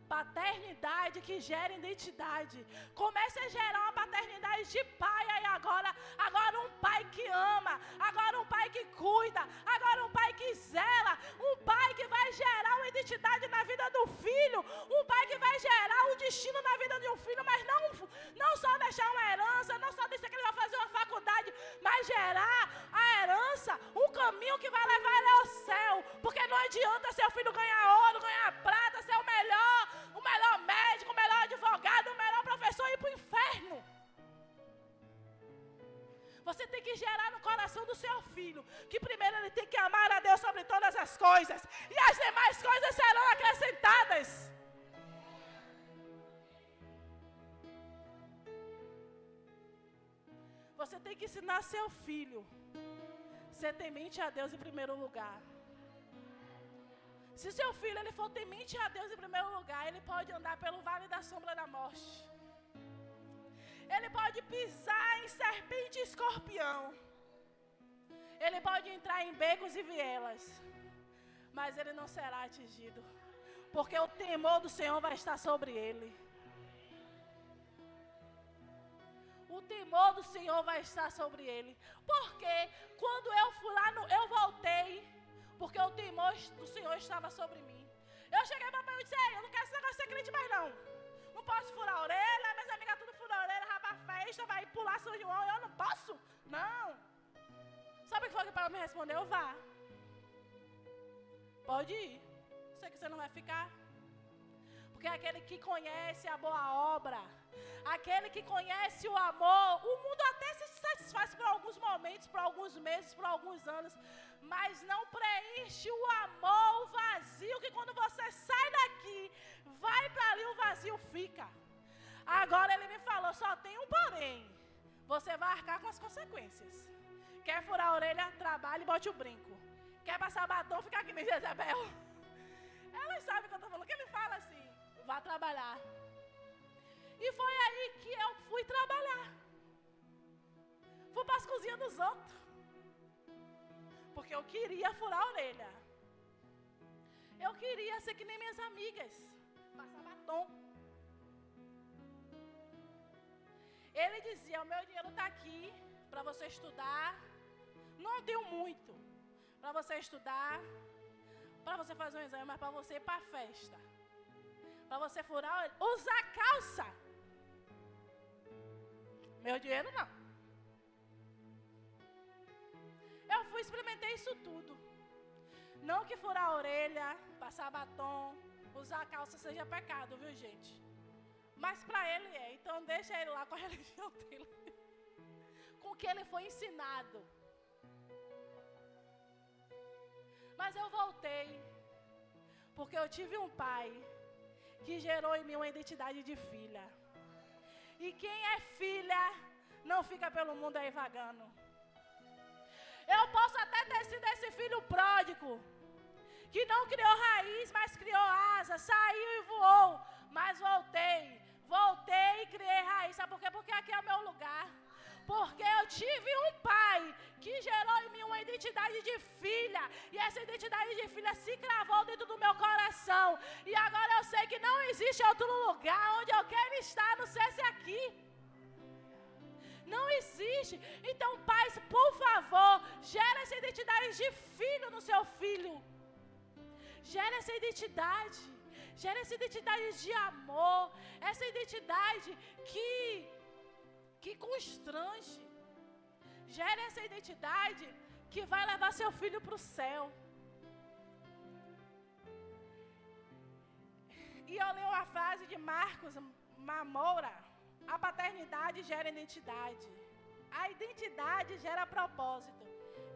[SPEAKER 1] paternidade que gera identidade. Comece a gerar uma paternidade de pai aí agora. Agora um pai que ama. Agora um pai que cuida. Agora um pai que zela. Um pai que vai gerar uma identidade na vida do filho. Um pai que vai gerar um destino na vida de um filho. Mas não só deixar uma herança, não só dizer que ele vai fazer uma faculdade, mas gerar a herança, um caminho que vai levar ele ao céu. Porque não adianta seu filho ganhar ouro, ganhar prata, ser o melhor médico, o melhor advogado, o melhor professor e ir para o inferno. Você tem que gerar no coração do seu filho que primeiro ele tem que amar a Deus sobre todas as coisas, e as demais coisas serão acrescentadas. Você tem que ensinar seu filho a ser temente a Deus em primeiro lugar. Se seu filho ele for temente a Deus em primeiro lugar, ele pode andar pelo vale da sombra da morte. Ele pode pisar em serpente e escorpião. Ele pode entrar em becos e vielas, mas ele não será atingido, porque o temor do Senhor vai estar sobre ele. O temor do Senhor vai estar sobre ele. Porque quando eu fui lá, eu voltei, porque o temor do Senhor estava sobre mim. Eu cheguei para papai e disse: eu não quero esse negócio de ser crente mais não. Não posso furar a orelha, minhas amigas tudo furam a orelha, vai pra festa, vai pular São João, eu não posso? Não. Sabe o que foi que o pai me respondeu? Vá. Pode ir. Sei que você não vai ficar. Porque aquele que conhece a boa obra, aquele que conhece o amor, o mundo até se satisfaz por alguns momentos, por alguns meses, por alguns anos, mas não preenche o amor, o vazio, que quando você sai daqui, vai para ali, o vazio fica. Agora ele me falou, só tem um porém, você vai arcar com as consequências. Quer furar a orelha, trabalhe e bote o brinco. Quer passar batom, fica aqui nem Jezebel. Elas sabem o que eu estou falando, que ele fala assim, vá trabalhar. E foi aí que eu fui trabalhar. Fui para as cozinhas dos outros. Porque eu queria furar a orelha. Eu queria ser que nem minhas amigas. Passar batom. Ele dizia, o meu dinheiro está aqui para você estudar. Não tenho muito. Para você estudar. Para você fazer um exame, mas para você ir para a festa. Para você furar a orelha. Usar calça. Meu dinheiro não. Eu fui experimentei isso tudo. Não que furar a orelha, passar batom, usar calça seja pecado, viu, gente? Mas para ele é. Então deixa ele lá com a religião dele. Com o que ele foi ensinado. Mas eu voltei. Porque eu tive um pai que gerou em mim uma identidade de filha. E quem é filha não fica pelo mundo aí vagando. Eu posso até ter sido esse filho pródigo, que não criou raiz, mas criou asa, saiu e voou. Mas voltei e criei raiz. Sabe por quê? Porque aqui é o meu lugar. Porque eu tive um pai que gerou em mim uma identidade de filha. E essa identidade de filha se cravou dentro do meu coração. E agora eu sei que não existe outro lugar onde eu quero estar, a não ser esse aqui. Não existe. Então, pais, por favor, gera essa identidade de filho no seu filho. Gera essa identidade. Gera essa identidade de amor. Essa identidade que constrange. Gera essa identidade que vai levar seu filho para o céu. E eu li uma frase de Marcos Mamoura. A paternidade gera identidade. A identidade gera propósito.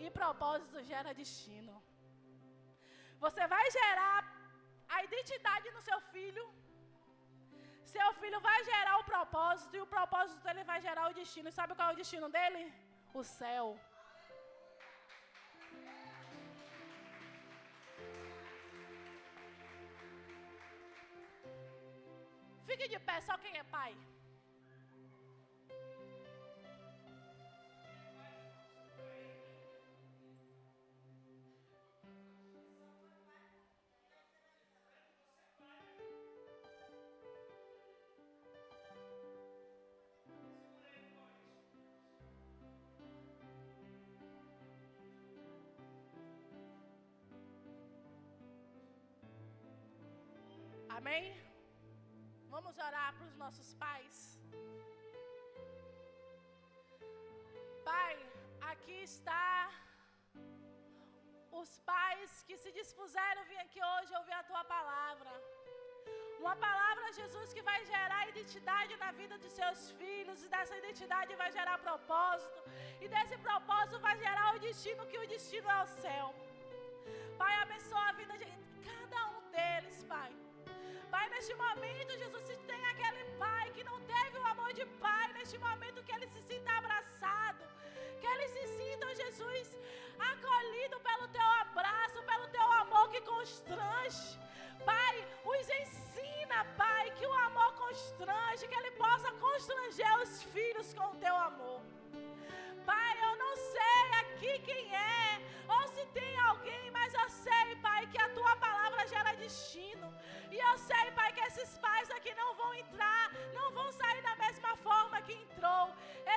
[SPEAKER 1] E propósito gera destino. Você vai gerar a identidade no seu filho. Seu filho vai gerar o propósito. E o propósito dele vai gerar o destino. E sabe qual é o destino dele? O céu. Fique de pé, só quem é pai. Amém? Vamos orar para os nossos pais. Pai, aqui está os pais que se dispuseram a vir aqui hoje ouvir a Tua palavra. Uma palavra, Jesus, que vai gerar identidade na vida dos seus filhos. E dessa identidade vai gerar propósito. E desse propósito vai gerar o destino, que o destino é o céu. Pai, abençoa a vida de cada um deles, Pai. Pai, neste momento, Jesus, se tem aquele pai que não teve o amor de pai, neste momento que ele se sinta abraçado, que ele se sinta, Jesus, acolhido pelo Teu abraço, pelo Teu amor que constrange. Pai, os ensina, Pai, que o amor constrange, que ele possa constranger os filhos com o Teu amor. Pai, eu não sei aqui quem é destino. E eu sei, Pai, que esses pais aqui não vão entrar, não vão sair da mesma forma que entrou.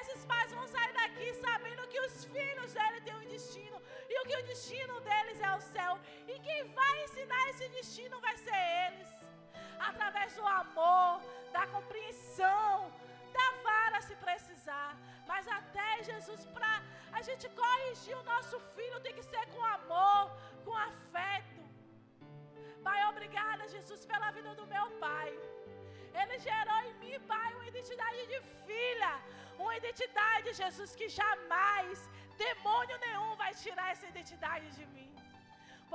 [SPEAKER 1] Esses pais vão sair daqui sabendo que os filhos dele têm um destino, e o que o destino deles é o céu. E quem vai ensinar esse destino vai ser eles, através do amor, da compreensão, da vara se precisar. Mas até, Jesus, para a gente corrigir o nosso filho, tem que ser com amor, com afeto. Pai, obrigada, Jesus, pela vida do meu pai. Ele gerou em mim, Pai, uma identidade de filha, uma identidade, Jesus, que jamais demônio nenhum vai tirar essa identidade de mim.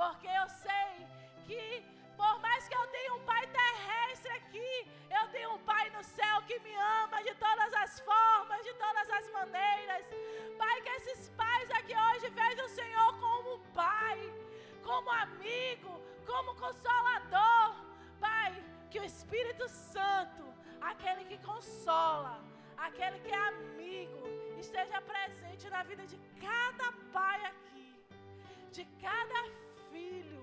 [SPEAKER 1] Porque eu sei que, por mais que eu tenha um pai terrestre aqui, eu tenho um pai no céu que me ama de todas as formas, de todas as maneiras. Pai, que esses pais aqui hoje vejam o Senhor como pai, como amigo, como consolador. Pai, que o Espírito Santo, aquele que consola, aquele que é amigo, esteja presente na vida de cada pai aqui, de cada filho.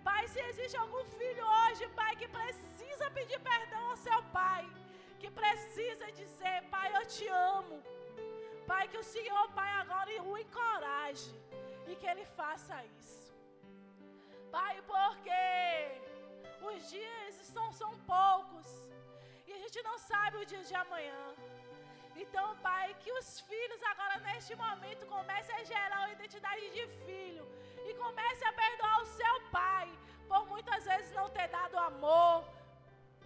[SPEAKER 1] Pai, se existe algum filho hoje, Pai, que precisa pedir perdão ao seu pai, que precisa dizer: Pai, eu te amo. Pai, que o Senhor, Pai, agora o encoraje e que ele faça isso. Pai, porque os dias são poucos e a gente não sabe o dia de amanhã. Então, Pai, que os filhos agora neste momento comecem a gerar uma identidade de filho e comecem a perdoar o seu pai por muitas vezes não ter dado amor,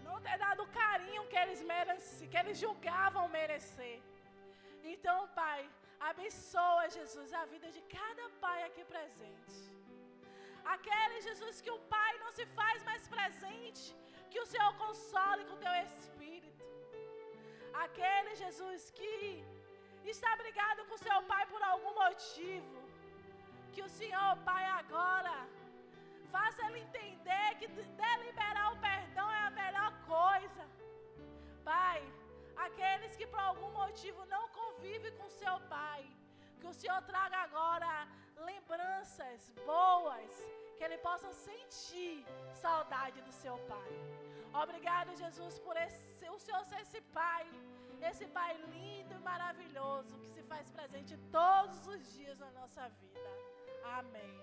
[SPEAKER 1] não ter dado o carinho que eles julgavam merecer. Então, Pai, abençoa, Jesus, a vida de cada pai aqui presente. Aquele, Jesus, que o pai não se faz mais presente, que o Senhor console com o teu Espírito. Aquele, Jesus, que está brigado com seu pai por algum motivo, que o Senhor, Pai, agora faça ele entender que deliberar o perdão é a melhor coisa. Pai, aqueles que por algum motivo não convivem com seu pai, que o Senhor traga agora lembranças boas, que ele possa sentir saudade do seu pai. Obrigado, Jesus, por o Senhor ser esse pai lindo e maravilhoso, que se faz presente todos os dias na nossa vida. Amém.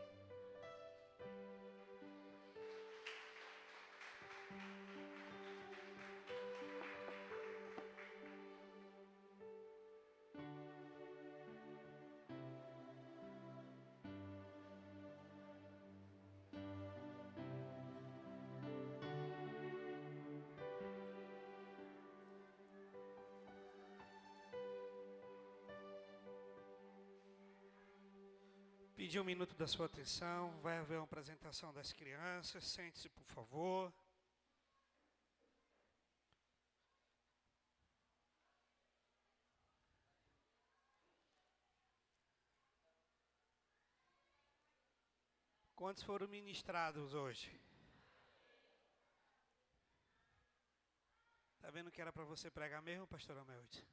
[SPEAKER 2] Pedir um minuto da sua atenção, vai haver uma apresentação das crianças, sente-se, por favor. Quantos foram ministrados hoje? Tá vendo que era para você pregar mesmo, pastor Amelde?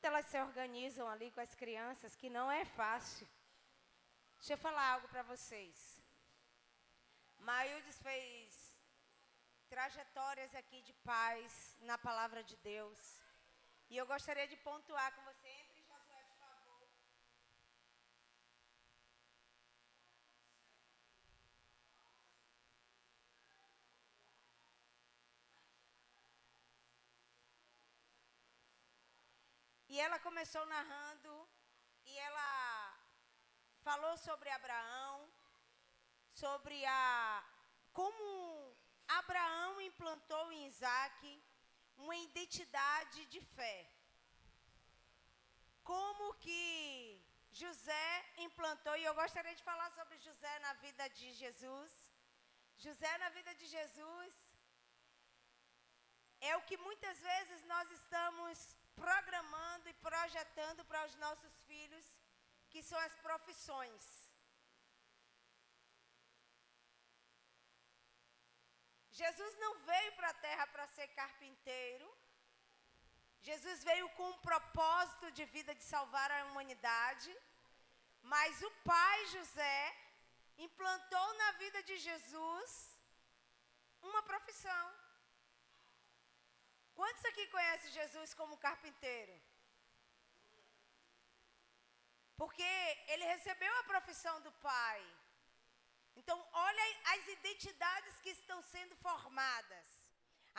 [SPEAKER 3] Elas se organizam ali com as crianças, que não é fácil. Deixa eu falar algo para vocês. Maildes fez trajetórias aqui de paz na palavra de Deus. E eu gostaria de pontuar com você. Entre, Josué, por favor. E ela começou narrando, e ela falou sobre Abraão, sobre como Abraão implantou em Isaac uma identidade de fé. Como que José implantou, e eu gostaria de falar sobre José na vida de Jesus. José na vida de Jesus é o que muitas vezes nós estamos programando e projetando para os nossos filhos, que são as profissões. Jesus não veio para a terra para ser carpinteiro. Jesus veio com um propósito de vida de salvar a humanidade. Mas o pai José implantou na vida de Jesus uma profissão. Quantos aqui conhecem Jesus como carpinteiro? Porque ele recebeu a profissão do pai. Então, olha as identidades que estão sendo formadas.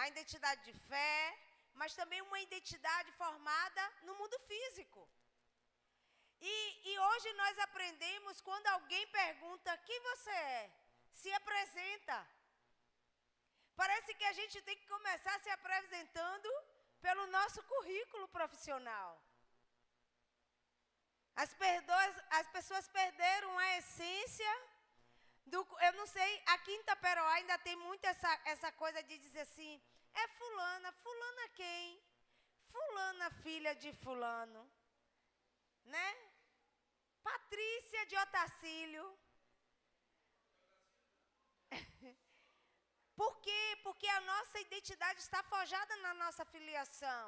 [SPEAKER 3] A identidade de fé, mas também uma identidade formada no mundo físico. E hoje nós aprendemos, quando alguém pergunta quem você é, se apresenta. Parece que a gente tem que começar se apresentando pelo nosso currículo profissional. As pessoas perderam a essência do... Eu não sei, aqui em Itaperoá ainda tem muito essa coisa de dizer assim, é fulana, fulana quem? Fulana filha de fulano, né? Patrícia de Otacílio. Por quê? Porque a nossa identidade está forjada na nossa filiação.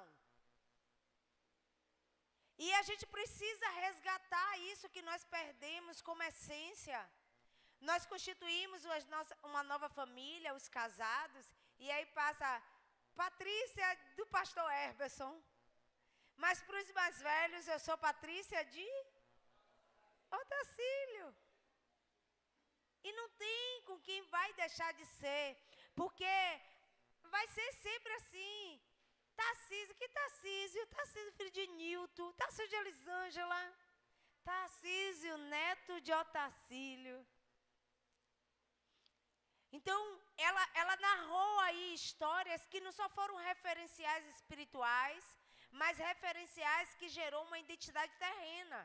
[SPEAKER 3] E a gente precisa resgatar isso que nós perdemos como essência. Nós constituímos uma nova família, os casados, e aí passa Patrícia do pastor Herberson. Mas para os mais velhos, eu sou Patrícia de Otacílio. E não tem com quem vai deixar de ser, porque vai ser sempre assim. Tarcísio, que Tarcísio? Tarcísio, filho de Nilton. Tarcísio de Elisângela. Tarcísio, neto de Otacílio. Então, ela narrou aí histórias que não só foram referenciais espirituais, mas referenciais que gerou uma identidade terrena.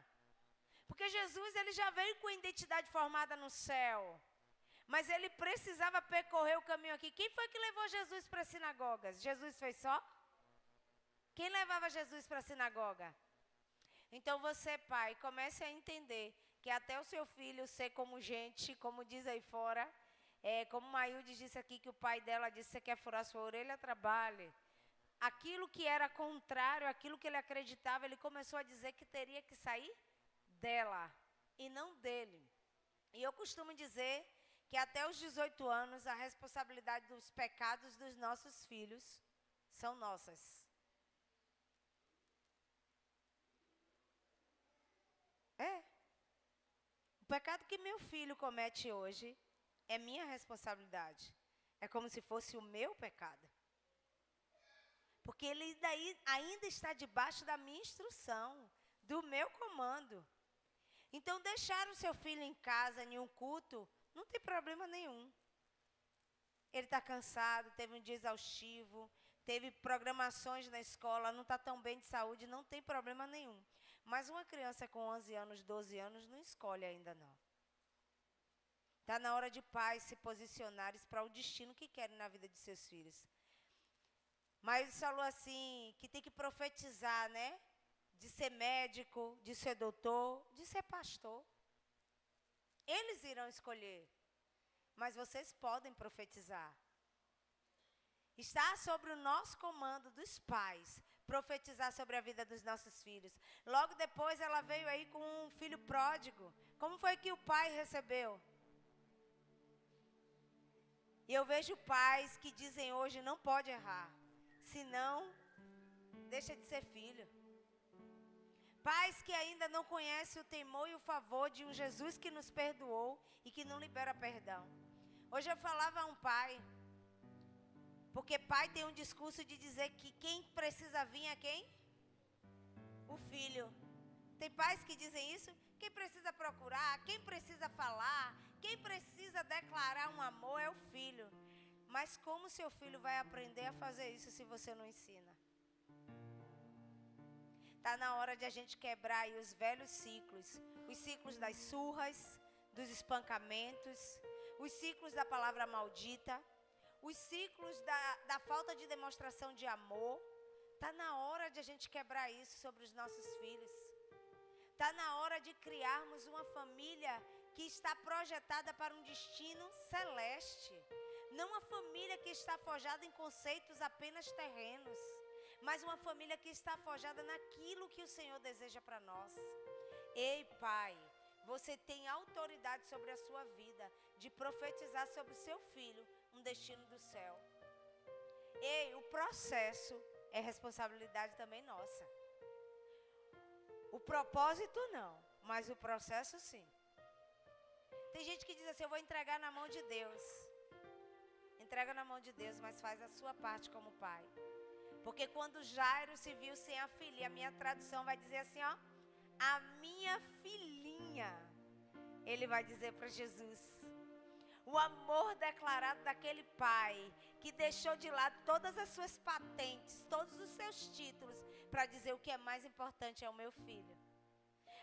[SPEAKER 3] Porque Jesus, ele já veio com a identidade formada no céu. Mas ele precisava percorrer o caminho aqui. Quem foi que levou Jesus para as sinagogas? Jesus foi só? Quem levava Jesus para a sinagoga? Então você, pai, comece a entender que até o seu filho ser como gente, como diz aí fora, como Mailde disse aqui, que o pai dela disse, você quer furar sua orelha, trabalhe. Aquilo que era contrário, aquilo que ele acreditava, ele começou a dizer que teria que sair dela e não dele. E eu costumo dizer que até os 18 anos a responsabilidade dos pecados dos nossos filhos são nossas. O pecado que meu filho comete hoje é minha responsabilidade. É como se fosse o meu pecado. Porque ele ainda está debaixo da minha instrução, do meu comando. Então, deixar o seu filho em casa, em um culto, não tem problema nenhum. Ele está cansado, teve um dia exaustivo, teve programações na escola, não está tão bem de saúde, não tem problema nenhum. Mas uma criança com 11 anos, 12 anos, não escolhe ainda não. Está na hora de pais se posicionarem para o destino que querem na vida de seus filhos. Mas ele falou assim, que tem que profetizar, né? De ser médico, de ser doutor, de ser pastor. Eles irão escolher. Mas vocês podem profetizar. Está sobre o nosso comando dos pais profetizar sobre a vida dos nossos filhos. Logo depois ela veio aí com um filho pródigo. Como foi que o pai recebeu? E eu vejo pais que dizem hoje não pode errar, senão deixa de ser filho. Pais que ainda não conhecem o temor e o favor de um Jesus que nos perdoou e que não libera perdão. Hoje eu falava a um pai, porque pai tem um discurso de dizer que quem precisa vir é quem? o filho. Tem pais que dizem isso. Quem precisa procurar, quem precisa falar, quem precisa declarar um amor é o filho. Mas como seu filho vai aprender a fazer isso se você não ensina? Está na hora de a gente quebrar aí os velhos ciclos. Os ciclos das surras, dos espancamentos, os ciclos da palavra maldita, os ciclos da falta de demonstração de amor. Está na hora de a gente quebrar isso sobre os nossos filhos. Está na hora de criarmos uma família que está projetada para um destino celeste. Não uma família que está forjada em conceitos apenas terrenos, mas uma família que está forjada naquilo que o Senhor deseja para nós. Ei, pai, você tem autoridade sobre a sua vida de profetizar sobre o seu filho um destino do céu. Ei, o processo é responsabilidade também nossa. O propósito não, mas o processo sim. Tem gente que diz assim, eu vou entregar na mão de Deus. Entrega na mão de Deus, mas faz a sua parte como pai. Porque quando Jairo se viu sem a filha, a minha tradução vai dizer assim, ó, a minha filhinha. Ele vai dizer para Jesus. O amor declarado daquele pai que deixou de lado todas as suas patentes, todos os seus títulos, para dizer o que é mais importante é o meu filho.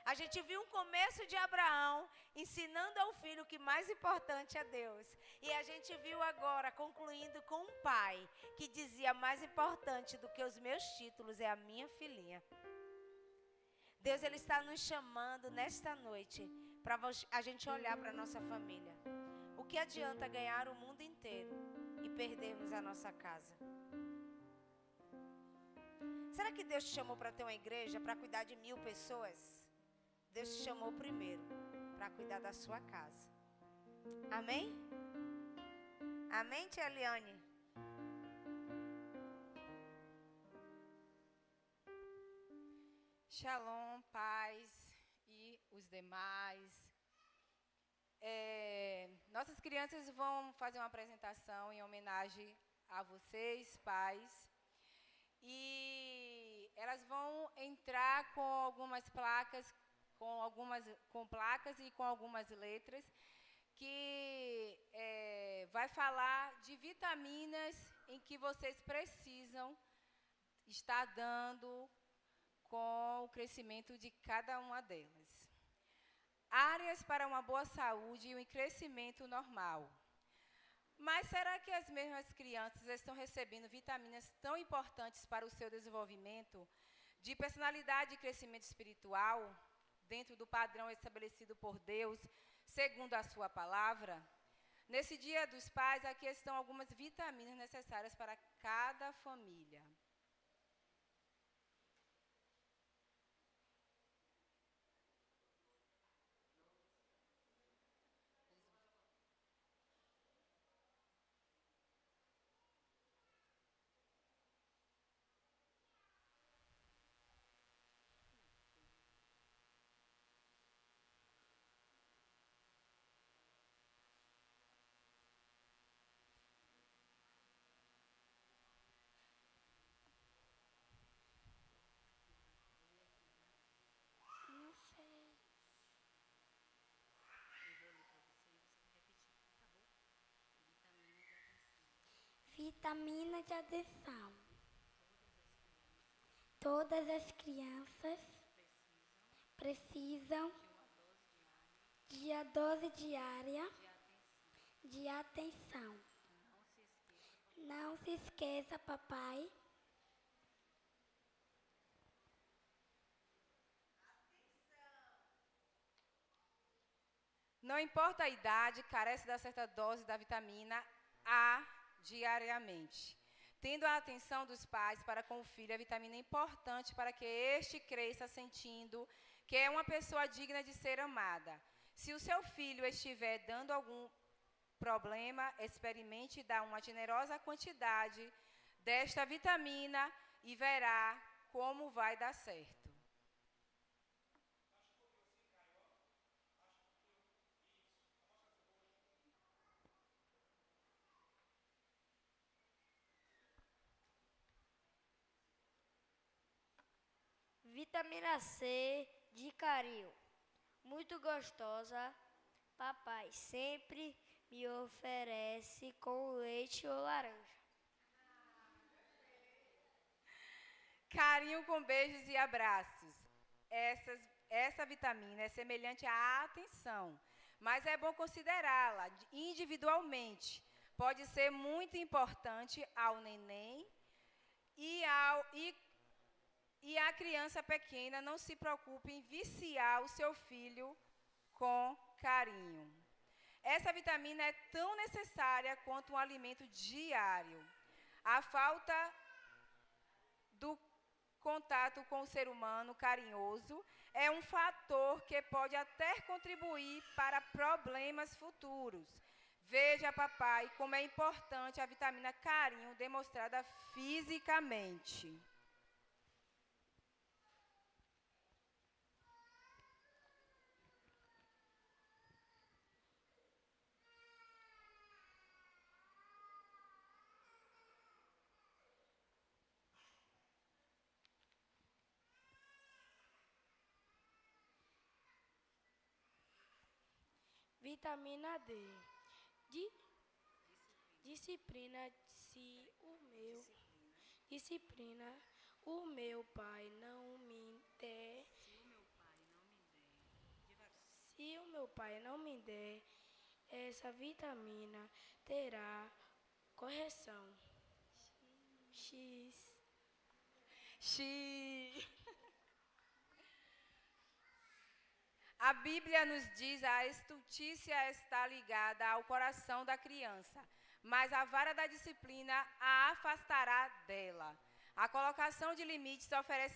[SPEAKER 3] A gente viu um começo de Abraão ensinando ao filho que mais importante é Deus. E a gente viu agora concluindo com um pai que dizia mais importante do que os meus títulos é a minha filhinha. Deus ele está nos chamando nesta noite para a gente olhar para a nossa família. O que adianta ganhar o mundo inteiro e perdermos a nossa casa? Será que Deus te chamou para ter uma igreja, para cuidar de 1000 pessoas? Deus te chamou primeiro para cuidar da sua casa. Amém? Amém, tia Eliane?
[SPEAKER 4] Shalom, paz e os demais. Nossas crianças vão fazer uma apresentação em homenagem a vocês, pais. E elas vão entrar com algumas placas, com placas e com algumas letras, que vai falar de vitaminas em que vocês precisam estar dando com o crescimento de cada uma delas. Áreas para uma boa saúde e um crescimento normal. Mas será que as mesmas crianças estão recebendo vitaminas tão importantes para o seu desenvolvimento de personalidade e crescimento espiritual, dentro do padrão estabelecido por Deus, segundo a sua palavra? Nesse Dia dos Pais, aqui estão algumas vitaminas necessárias para cada família.
[SPEAKER 5] Vitamina de atenção. Todas as crianças precisam de a dose diária de atenção. Não se esqueça, papai.
[SPEAKER 4] Não importa a idade, carece da certa dose da vitamina A diariamente. Tendo a atenção dos pais para com o filho, a vitamina é importante para que este cresça sentindo que é uma pessoa digna de ser amada. Se o seu filho estiver dando algum problema, experimente dar uma generosa quantidade desta vitamina e verá como vai dar certo.
[SPEAKER 5] Vitamina C de carinho. Muito gostosa. Papai sempre me oferece com leite ou laranja.
[SPEAKER 4] Carinho com beijos e abraços. Essa vitamina é semelhante à atenção, mas é bom considerá-la individualmente. Pode ser muito importante ao neném e a criança pequena. Não se preocupe em viciar o seu filho com carinho. Essa vitamina é tão necessária quanto um alimento diário. A falta do contato com o ser humano carinhoso é um fator que pode até contribuir para problemas futuros. Veja, papai, como é importante a vitamina carinho demonstrada fisicamente.
[SPEAKER 5] Vitamina D. Disciplina. Disciplina. O meu pai não me der. Se o meu pai não me der essa vitamina, terá correção. X.
[SPEAKER 4] A Bíblia nos diz que a estultícia está ligada ao coração da criança, mas a vara da disciplina a afastará dela. A colocação de limites oferece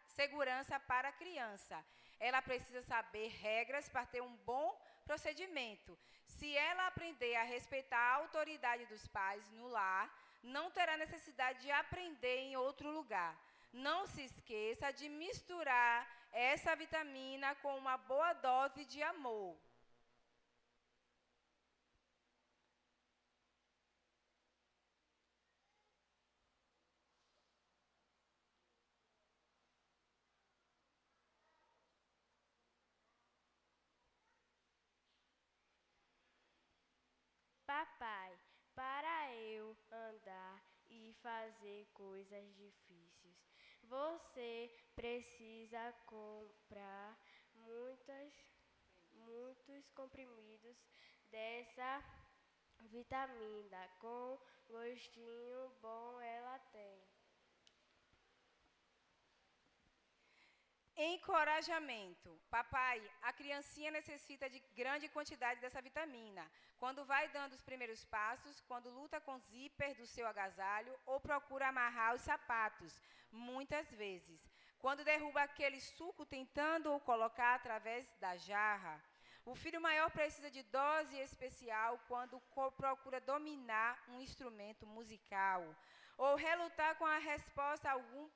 [SPEAKER 4] segurança para a criança. Ela precisa saber regras para ter um bom procedimento. Se ela aprender a respeitar a autoridade dos pais no lar, não terá necessidade de aprender em outro lugar. Não se esqueça de misturar essa vitamina com uma boa dose de amor.
[SPEAKER 5] Papai, para eu andar e fazer coisas difíceis, você precisa comprar muitos comprimidos dessa vitamina. Com gostinho bom ela tem.
[SPEAKER 4] Encorajamento. Papai, a criancinha necessita de grande quantidade dessa vitamina. Quando vai dando os primeiros passos, quando luta com o zíper do seu agasalho ou procura amarrar os sapatos, muitas vezes. Quando derruba aquele suco tentando o colocar através da jarra. O filho maior precisa de dose especial quando procura dominar um instrumento musical ou relutar com a resposta a algum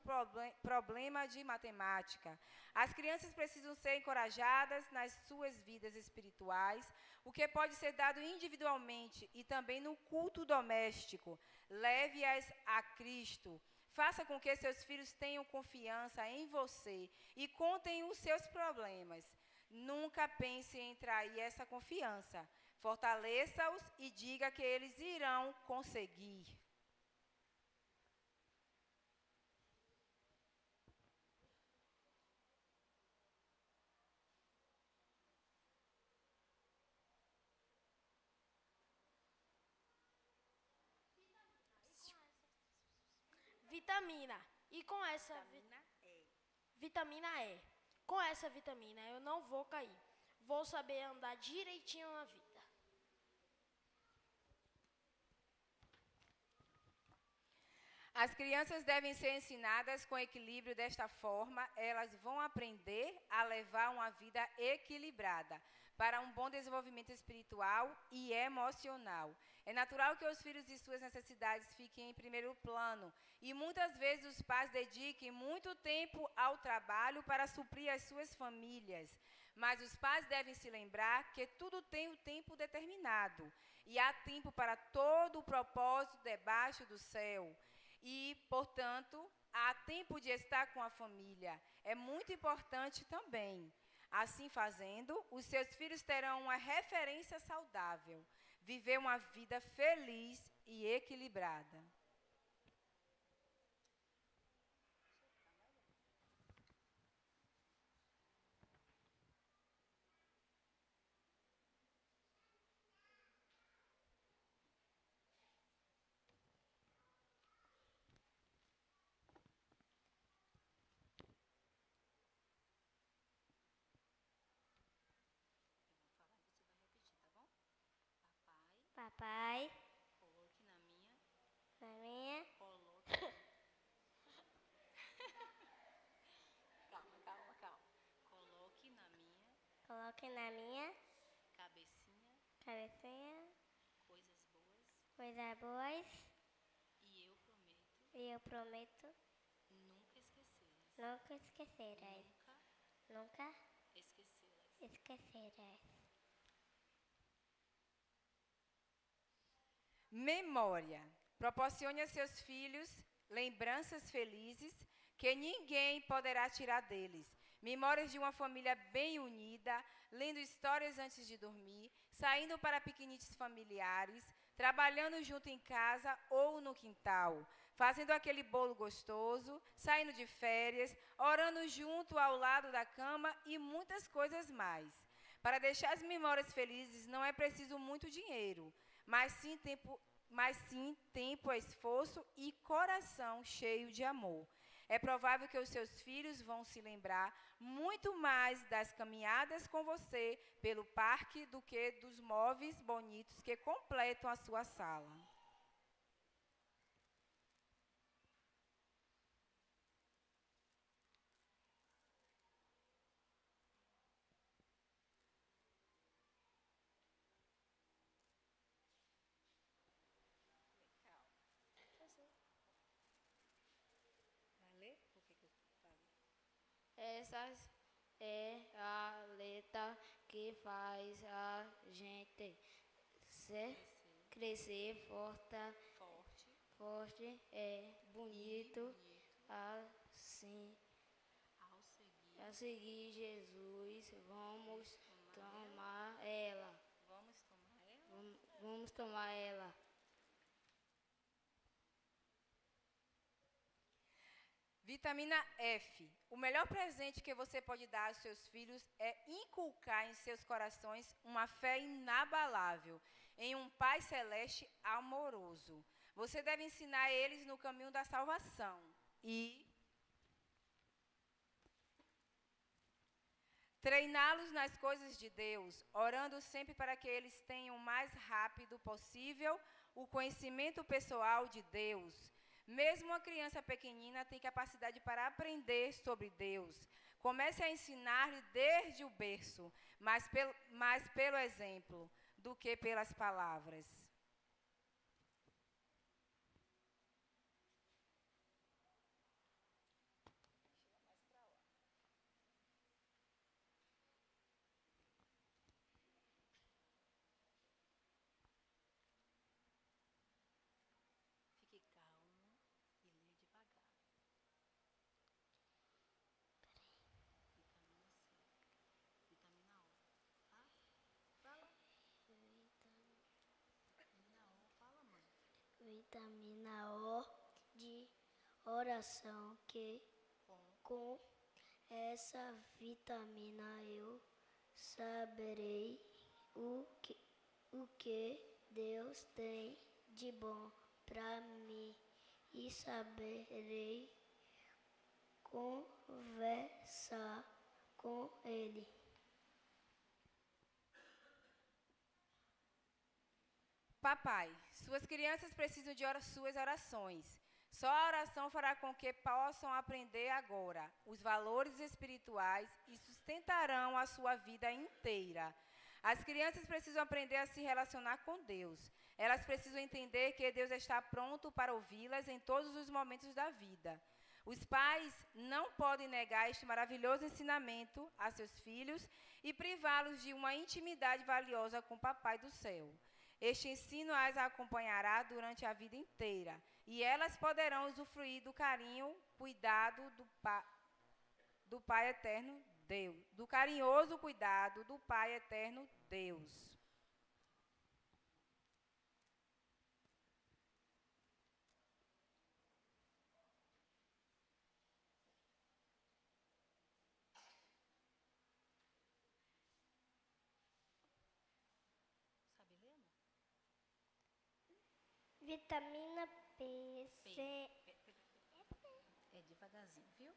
[SPEAKER 4] problema de matemática. As crianças precisam ser encorajadas nas suas vidas espirituais, o que pode ser dado individualmente e também no culto doméstico. Leve-as a Cristo. Faça com que seus filhos tenham confiança em você e contem os seus problemas. Nunca pense em trair essa confiança. Fortaleça-os e diga que eles irão conseguir.
[SPEAKER 5] Vitamina. E com essa vitamina E. Com essa vitamina eu não vou cair. Vou saber andar direitinho na vida.
[SPEAKER 4] As crianças devem ser ensinadas com equilíbrio. Desta forma, elas vão aprender a levar uma vida equilibrada para um bom desenvolvimento espiritual e emocional. É natural que os filhos e suas necessidades fiquem em primeiro plano e muitas vezes os pais dediquem muito tempo ao trabalho para suprir as suas famílias. Mas os pais devem se lembrar que tudo tem um tempo determinado e há tempo para todo o propósito debaixo do céu. e, portanto, há tempo de estar com a família. É muito importante também. Assim fazendo, os seus filhos terão uma referência saudável, viver uma vida feliz e equilibrada.
[SPEAKER 6] Papai,
[SPEAKER 4] Coloque na minha.
[SPEAKER 6] na minha,
[SPEAKER 4] Coloque. Calma. Coloque na minha
[SPEAKER 6] coloque na minha
[SPEAKER 4] cabecinha
[SPEAKER 6] cabecinha
[SPEAKER 4] coisas boas
[SPEAKER 6] coisas boas
[SPEAKER 4] e eu prometo
[SPEAKER 6] e eu prometo
[SPEAKER 4] nunca esquecê-las.
[SPEAKER 6] nunca esquecerás.
[SPEAKER 4] Nunca
[SPEAKER 6] Nunca
[SPEAKER 4] esquecê-las.
[SPEAKER 6] esquecerás.
[SPEAKER 4] Memória. Proporcione a seus filhos lembranças felizes que ninguém poderá tirar deles. Memórias de uma família bem unida, lendo histórias antes de dormir, saindo para piqueniques familiares, trabalhando junto em casa ou no quintal, fazendo aquele bolo gostoso, saindo de férias, orando junto ao lado da cama e muitas coisas mais. Para deixar as memórias felizes não é preciso muito dinheiro, mas sim tempo, esforço e coração cheio de amor. É provável que os seus filhos vão se lembrar muito mais das caminhadas com você pelo parque do que dos móveis bonitos que completam a sua sala.
[SPEAKER 5] Essa é a letra que faz a gente crescer forte, é bonito, assim. A seguir Jesus, vamos tomar ela. Vamos tomar ela.
[SPEAKER 4] Vitamina F. O melhor presente que você pode dar aos seus filhos é inculcar em seus corações uma fé inabalável em um Pai Celeste amoroso. Você deve ensinar eles no caminho da salvação e treiná-los nas coisas de Deus, orando sempre para que eles tenham o mais rápido possível o conhecimento pessoal de Deus. Mesmo uma criança pequenina tem capacidade para aprender sobre Deus. Comece a ensinar-lhe desde o berço, mais pelo exemplo do que pelas palavras.
[SPEAKER 6] Vitamina O de oração, que com essa vitamina eu saberei o que Deus tem de bom para mim e saberei conversar com Ele.
[SPEAKER 4] Papai, suas crianças precisam de suas orações. Só a oração fará com que possam aprender agora os valores espirituais e sustentarão a sua vida inteira. As crianças precisam aprender a se relacionar com Deus. Elas precisam entender que Deus está pronto para ouvi-las em todos os momentos da vida. Os pais não podem negar este maravilhoso ensinamento a seus filhos e privá-los de uma intimidade valiosa com o Papai do Céu. Este ensino as acompanhará durante a vida inteira, e elas poderão usufruir do carinho, cuidado do Pai Eterno Deus, do carinhoso cuidado do Pai Eterno Deus.
[SPEAKER 6] Vitamina B, C.
[SPEAKER 7] É devagarzinho, viu?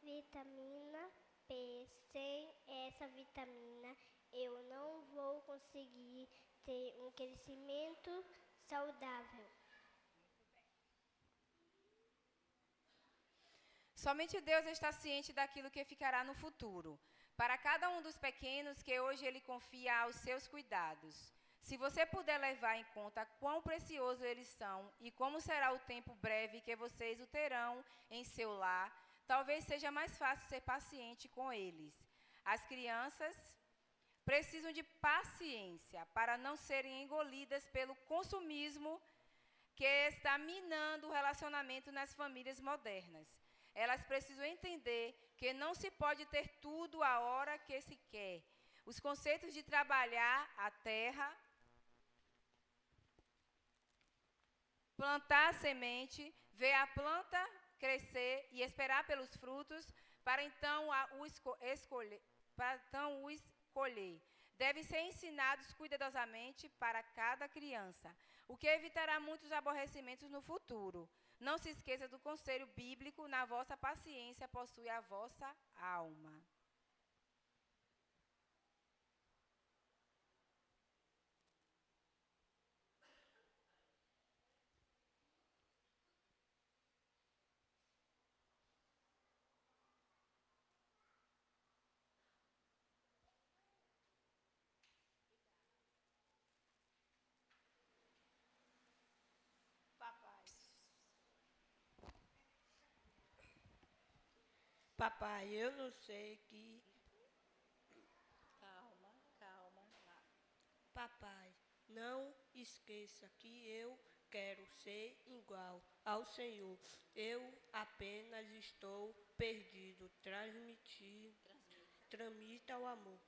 [SPEAKER 6] Vitamina B. Sem essa vitamina, eu não vou conseguir ter um crescimento saudável.
[SPEAKER 4] Somente Deus está ciente daquilo que ficará no futuro, para cada um dos pequenos que hoje Ele confia aos seus cuidados. Se você puder levar em conta quão preciosos eles são e como será o tempo breve que vocês o terão em seu lar, talvez seja mais fácil ser paciente com eles. As crianças precisam de paciência para não serem engolidas pelo consumismo que está minando o relacionamento nas famílias modernas. Elas precisam entender que não se pode ter tudo a hora que se quer. Os conceitos de trabalhar a terra, plantar a semente, ver a planta crescer e esperar pelos frutos para então os colher. Devem ser ensinados cuidadosamente para cada criança, o que evitará muitos aborrecimentos no futuro. Não se esqueça do conselho bíblico: na vossa paciência possui a vossa alma.
[SPEAKER 8] Papai, eu não sei que...
[SPEAKER 7] Calma, calma. Lá.
[SPEAKER 8] Papai, não esqueça que eu quero ser igual ao Senhor. Eu apenas estou perdido. Transmita o amor.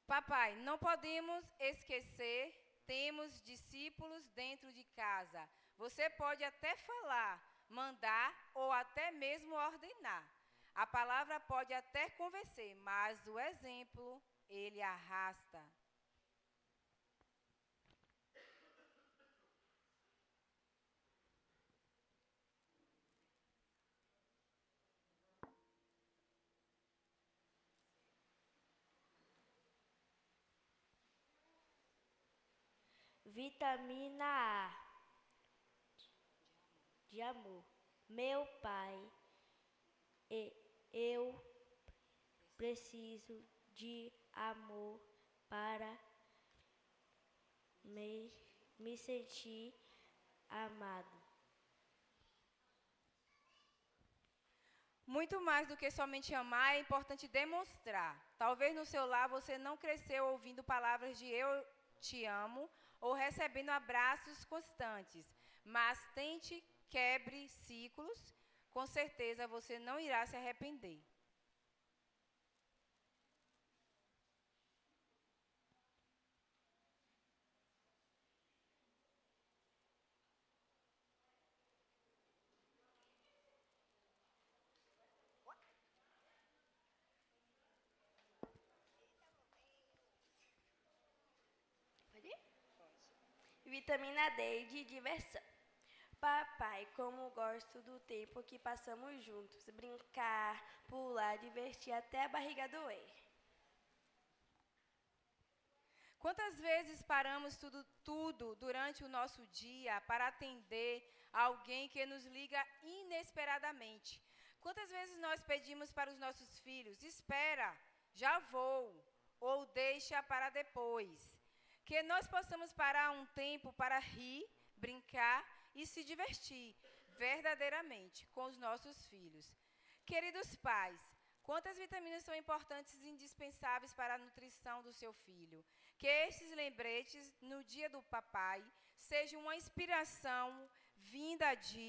[SPEAKER 4] Papai, não podemos esquecer, temos discípulos dentro de casa. Você pode até falar, mandar ou até mesmo ordenar. A palavra pode até convencer, mas o exemplo, ele arrasta.
[SPEAKER 6] Vitamina A de amor. Meu pai, eu preciso de amor para me sentir amado.
[SPEAKER 4] Muito mais do que somente amar, é importante demonstrar. Talvez no seu lar você não cresceu ouvindo palavras de eu te amo ou recebendo abraços constantes, mas tente, quebre ciclos, com certeza você não irá se arrepender.
[SPEAKER 9] Vitamina D de diversão. Papai, como gosto do tempo que passamos juntos. Brincar, pular, divertir até a barriga doer.
[SPEAKER 4] Quantas vezes paramos tudo durante o nosso dia para atender alguém que nos liga inesperadamente? Quantas vezes nós pedimos para os nossos filhos, espera, já vou, ou deixa para depois? Que nós possamos parar um tempo para rir, brincar e se divertir verdadeiramente com os nossos filhos. Queridos pais, Quantas vitaminas são importantes e indispensáveis para a nutrição do seu filho? Que estes lembretes, no dia do papai, sejam uma inspiração vinda de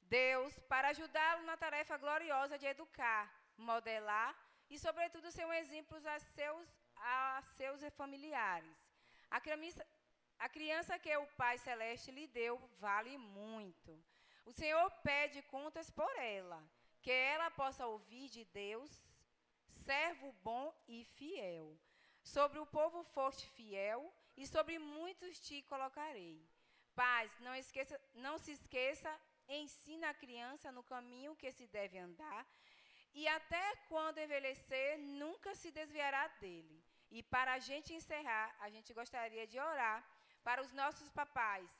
[SPEAKER 4] Deus para ajudá-lo na tarefa gloriosa de educar, modelar e, sobretudo, ser um exemplo a seus familiares. A criança que o Pai Celeste lhe deu vale muito. O Senhor pede contas por ela, que ela possa ouvir de Deus, servo bom e fiel. Sobre o povo foste fiel, e sobre muitos te colocarei. Pais, não se esqueça, ensina a criança no caminho que se deve andar, e até quando envelhecer, nunca se desviará dele. E para a gente encerrar, a gente gostaria de orar para os nossos papais.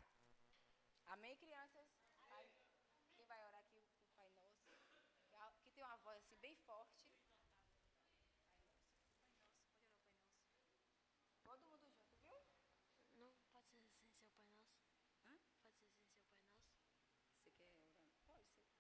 [SPEAKER 4] Amém, crianças? Quem vai orar aqui, o Pai Nosso? Que tem uma voz assim bem forte. Todo mundo junto, viu?
[SPEAKER 5] Não, pode ser sem ser o Pai Nosso?
[SPEAKER 4] Hã?
[SPEAKER 5] Pode ser sem ser o Pai Nosso?
[SPEAKER 4] Você quer orar? Pode ser.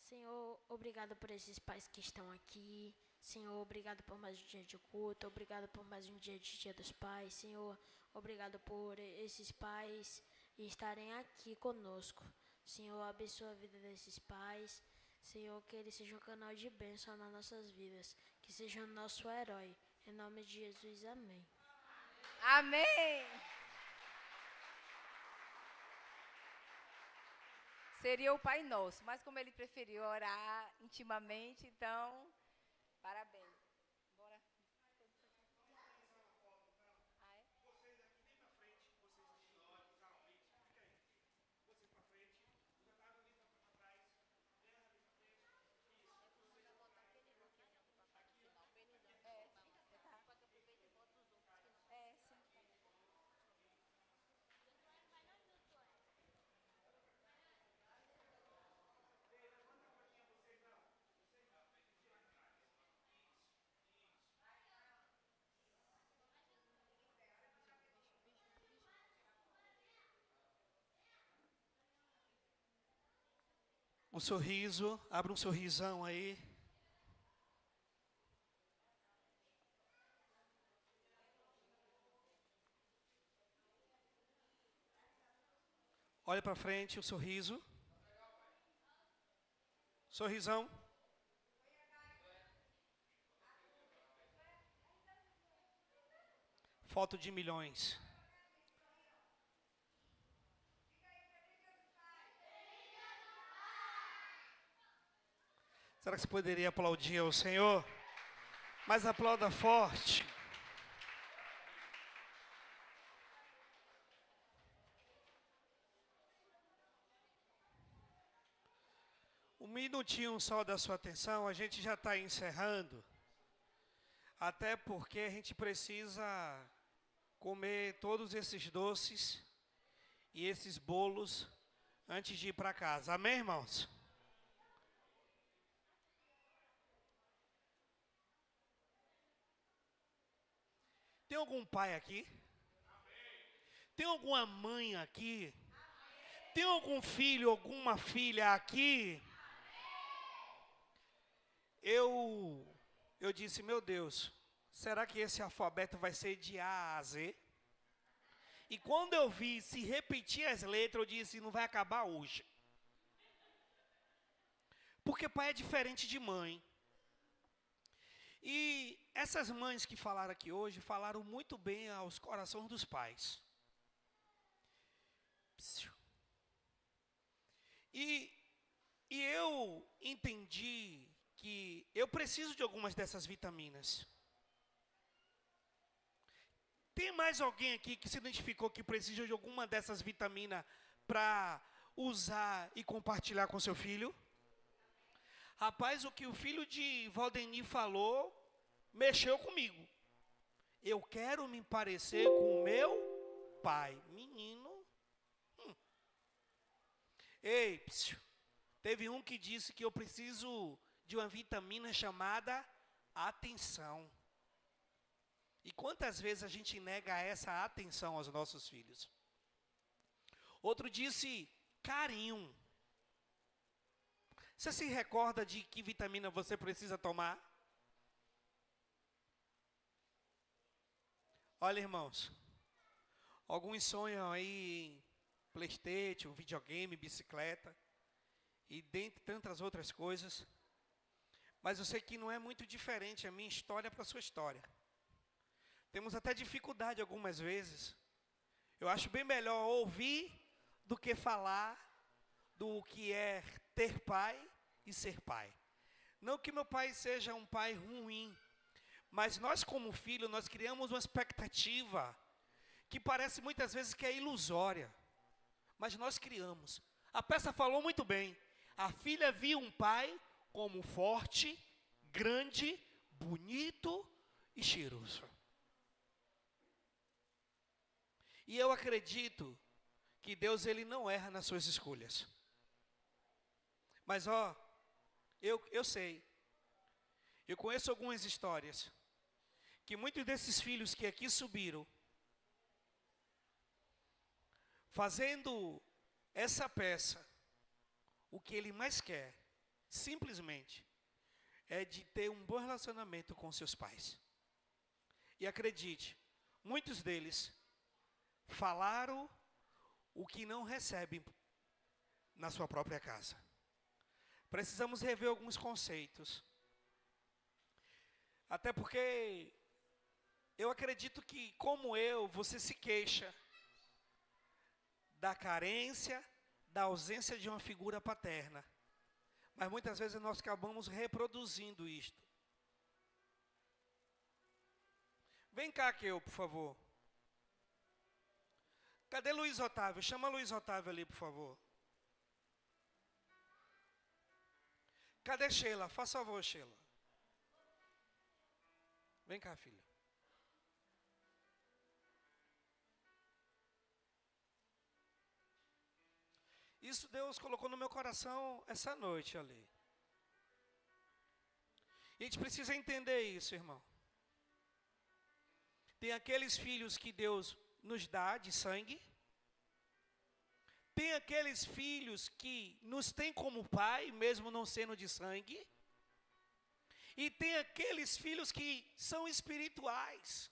[SPEAKER 5] Senhor, obrigado por esses pais que estão aqui. Senhor, obrigado por mais um dia de culto. Obrigado por mais um dia de Dia dos Pais. Senhor, obrigado por esses pais estarem aqui conosco. Senhor, abençoa a vida desses pais. Senhor, que eles sejam um canal de bênção nas nossas vidas. Que sejam o nosso herói. Em nome de Jesus, amém.
[SPEAKER 4] Amém! Seria o Pai Nosso, mas como ele preferiu orar intimamente, então, parabéns. Bora. Ah, é?
[SPEAKER 2] Vocês aqui bem pra frente, vocês aqui, casalmente, fica aí. Você pra frente, os atados ali pra trás, terra ali pra frente. Um sorriso, abre um sorrisão aí. Olha para frente, o sorriso. Sorrisão. Foto de milhões. Será que você poderia aplaudir ao Senhor? Mas aplauda forte. Um minutinho só da sua atenção, a gente já está encerrando. Até porque a gente precisa comer todos esses doces e esses bolos antes de ir para casa. Amém, irmãos? Tem algum pai aqui? Tem alguma mãe aqui? Tem algum filho, alguma filha aqui? Eu disse, meu Deus, será que esse alfabeto vai ser de A a Z? E quando eu vi se repetir as letras, eu disse, não vai acabar hoje. Porque pai é diferente de mãe. E essas mães que falaram aqui hoje, falaram muito bem aos corações dos pais. E eu entendi que eu preciso de algumas dessas vitaminas. Tem mais alguém aqui que se identificou que precisa de alguma dessas vitaminas para usar e compartilhar com seu filho? Rapaz, o que o filho de Valdeni falou, mexeu comigo. Eu quero me parecer com o meu pai. Menino. Ei, teve um que disse que eu preciso de uma vitamina chamada atenção. E quantas vezes a gente nega essa atenção aos nossos filhos? Outro disse carinho. Você se recorda de que vitamina você precisa tomar? Olha, irmãos, alguns sonham aí em PlayStation, videogame, bicicleta e dentre tantas outras coisas. Mas eu sei que não é muito diferente a minha história para a sua história. Temos até dificuldade algumas vezes. Eu acho bem melhor ouvir do que falar do que é ter pai e ser pai. Não que meu pai seja um pai ruim, mas nós como filho, nós criamos uma expectativa que parece muitas vezes que é ilusória. Mas nós criamos. A peça falou muito bem. A filha viu um pai como forte, grande, bonito e cheiroso. E eu acredito que Deus ele não erra nas suas escolhas. Mas eu sei, eu conheço algumas histórias, que muitos desses filhos que aqui subiram, fazendo essa peça, o que ele mais quer, simplesmente, é de ter um bom relacionamento com seus pais. E acredite, muitos deles falaram o que não recebem na sua própria casa. Precisamos rever alguns conceitos. Até porque eu acredito que, como você se queixa da carência, da ausência de uma figura paterna. Mas muitas vezes nós acabamos reproduzindo isto. Vem cá, Keu, por favor. Cadê Luiz Otávio? Chama Luiz Otávio ali, por favor. Cadê Sheila? Faça favor, Sheila. Vem cá, filha. Isso Deus colocou no meu coração essa noite ali. E a gente precisa entender isso, irmão. Tem aqueles filhos que Deus nos dá de sangue. Tem aqueles filhos que nos têm como pai, mesmo não sendo de sangue. E tem aqueles filhos que são espirituais.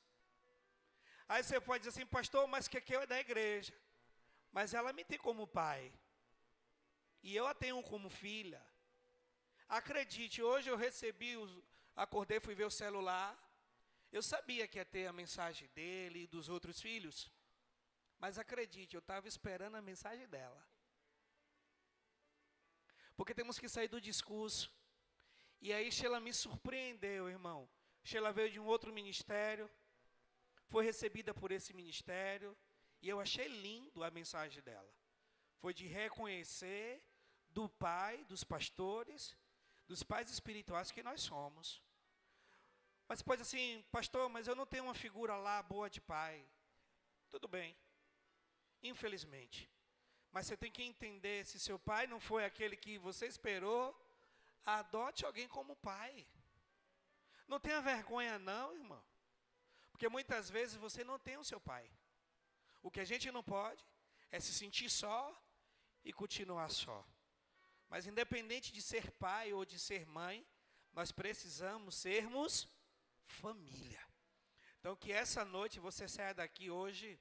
[SPEAKER 2] Aí você pode dizer assim, pastor, mas que aqui é da igreja. Mas ela me tem como pai. E eu a tenho como filha. Acredite, hoje eu acordei, fui ver o celular. Eu sabia que ia ter a mensagem dele e dos outros filhos. Mas acredite, eu estava esperando a mensagem dela. Porque temos que sair do discurso. E aí Sheila me surpreendeu, irmão. Sheila veio de um outro ministério. Foi recebida por esse ministério. E eu achei lindo a mensagem dela. Foi de reconhecer do pai, dos pastores, dos pais espirituais que nós somos. Mas pode dizer assim, pastor, mas eu não tenho uma figura lá boa de pai. Tudo bem. Infelizmente. Mas você tem que entender, se seu pai não foi aquele que você esperou, adote alguém como pai. Não tenha vergonha não, irmão. Porque muitas vezes você não tem o seu pai. O que a gente não pode é se sentir só e continuar só. Mas independente de ser pai ou de ser mãe, nós precisamos sermos família. Então que essa noite você saia daqui hoje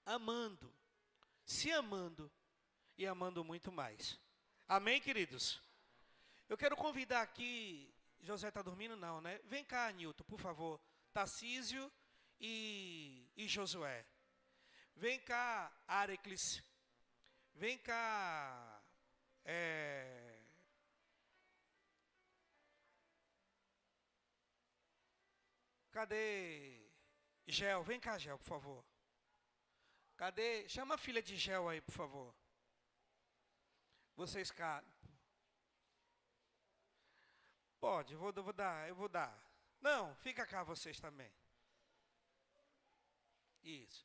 [SPEAKER 2] amando, se amando e amando muito mais. Amém, queridos? Eu quero convidar aqui, José está dormindo? Não, né? Vem cá, Nilton, por favor. Tarcísio e Josué. Vem cá, Areclis. Vem cá, cadê Gel? Vem cá, Gel, por favor. Cadê? Chama a filha de Gel aí, por favor. Vocês cá. Pode, eu vou dar. Não, fica cá vocês também. Isso.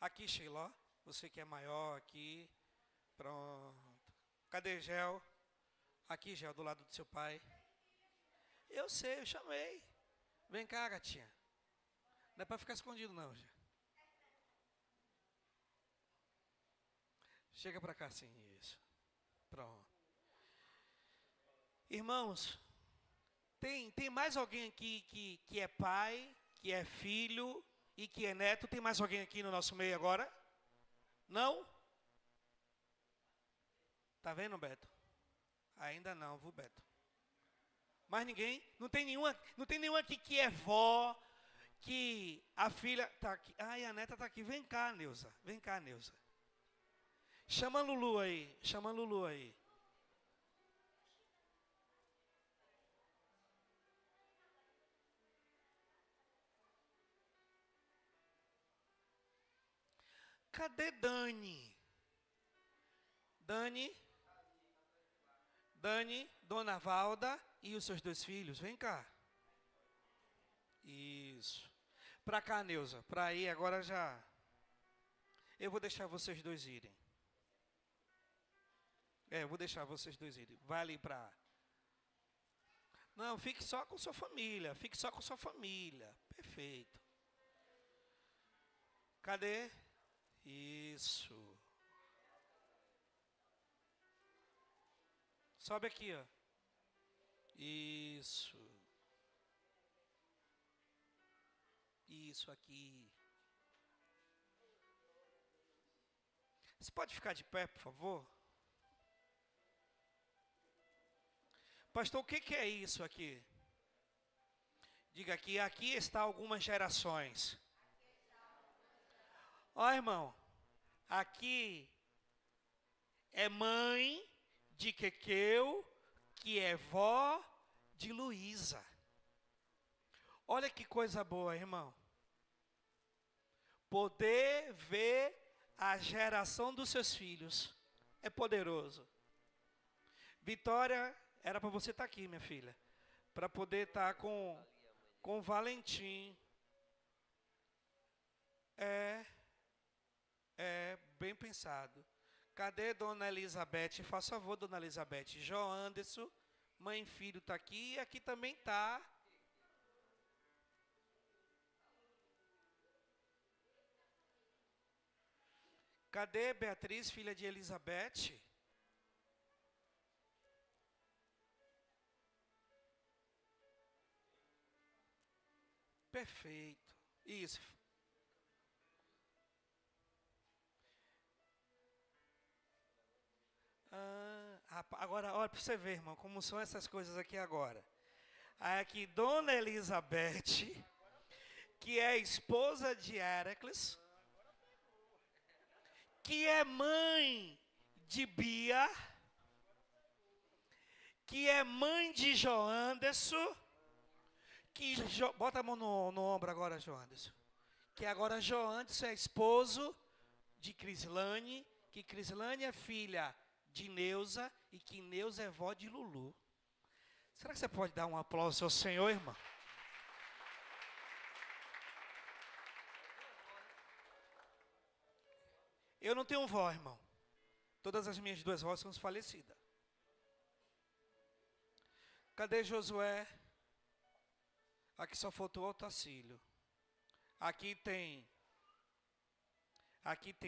[SPEAKER 2] Aqui, Sheila, você que é maior aqui. Pronto. Cadê Gel? Aqui, Gel, do lado do seu pai. Eu sei, eu chamei. Vem cá, gatinha. Não é para ficar escondido, não, Gel. Chega para cá, sim, isso. Pronto. Irmãos, tem mais alguém aqui que é pai, que é filho e que é neto? Tem mais alguém aqui no nosso meio agora? Não? Tá vendo, Beto? Ainda não, viu, Beto? Mais ninguém? Não tem nenhuma aqui que é vó, que a filha tá aqui. Ai, a neta tá aqui. Vem cá, Neuza. Vem cá, Neuza. Chama a Lulu aí. Chama a Lulu aí. Cadê Dani? Dani, Dona Valda e os seus 2 filhos. Vem cá. Isso. Pra cá, Neuza. Pra aí agora já. Eu vou deixar vocês 2 irem. Eu vou deixar vocês 2 irem. Vai ali pra. Não, fique só com sua família. Fique só com sua família. Perfeito. Cadê? Isso. Sobe aqui, ó. Isso. Isso aqui. Você pode ficar de pé, por favor? Pastor, o que é isso aqui? Diga aqui, aqui está algumas gerações. Ó, irmão, aqui é mãe de Quequeu, que é vó de Luísa. Olha que coisa boa, irmão. Poder ver a geração dos seus filhos é poderoso. Vitória, era para você estar aqui, minha filha, para poder estar com Valentim. É bem pensado. Cadê Dona Elizabeth? Faz favor, Dona Elizabeth. João Anderson, mãe e filho, está aqui. E aqui também está. Cadê Beatriz, filha de Elizabeth? Perfeito. Isso. Agora, olha para você ver, irmão, como são essas coisas aqui agora. Aí aqui, Dona Elizabeth, que é esposa de Heracles, que é mãe de Bia, que é mãe de Joanderson, bota a mão no ombro agora, Joanderson. Que agora Joanderson é esposo de Crislane, que Crislane é filha de Neuza e que Neuza é vó de Lulu. Será que você pode dar um aplauso ao Senhor, irmão? Eu não tenho vó, irmão. Todas as minhas 2 vós são falecidas. Cadê Josué? Aqui só faltou o Otacílio. Aqui tem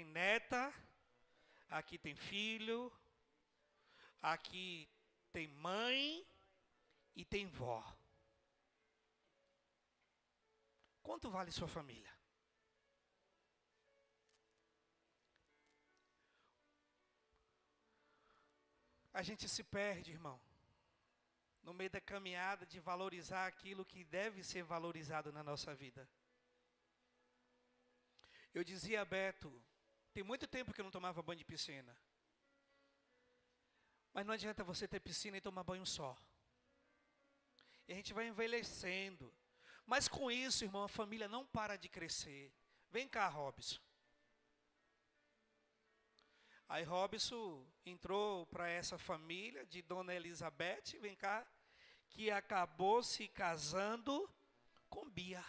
[SPEAKER 2] neta. Aqui tem filho. Aqui tem mãe e tem vó. Quanto vale sua família? A gente se perde, irmão, no meio da caminhada de valorizar aquilo que deve ser valorizado na nossa vida. Eu dizia a Beto, tem muito tempo que eu não tomava banho de piscina. Mas não adianta você ter piscina e tomar banho só. E a gente vai envelhecendo. Mas com isso, irmão, a família não para de crescer. Vem cá, Robson. Aí Robson entrou para essa família de Dona Elizabeth, vem cá, que acabou se casando com Bia.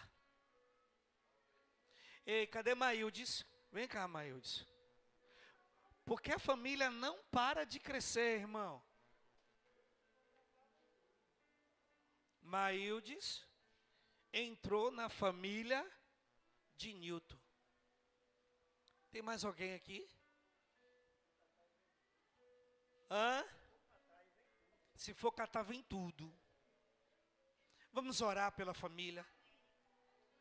[SPEAKER 2] Ei, cadê Maildes? Vem cá, Maildes. Porque a família não para de crescer, irmão. Maildes entrou na família de Newton. Tem mais alguém aqui? Se for catar, vem tudo. Vamos orar pela família.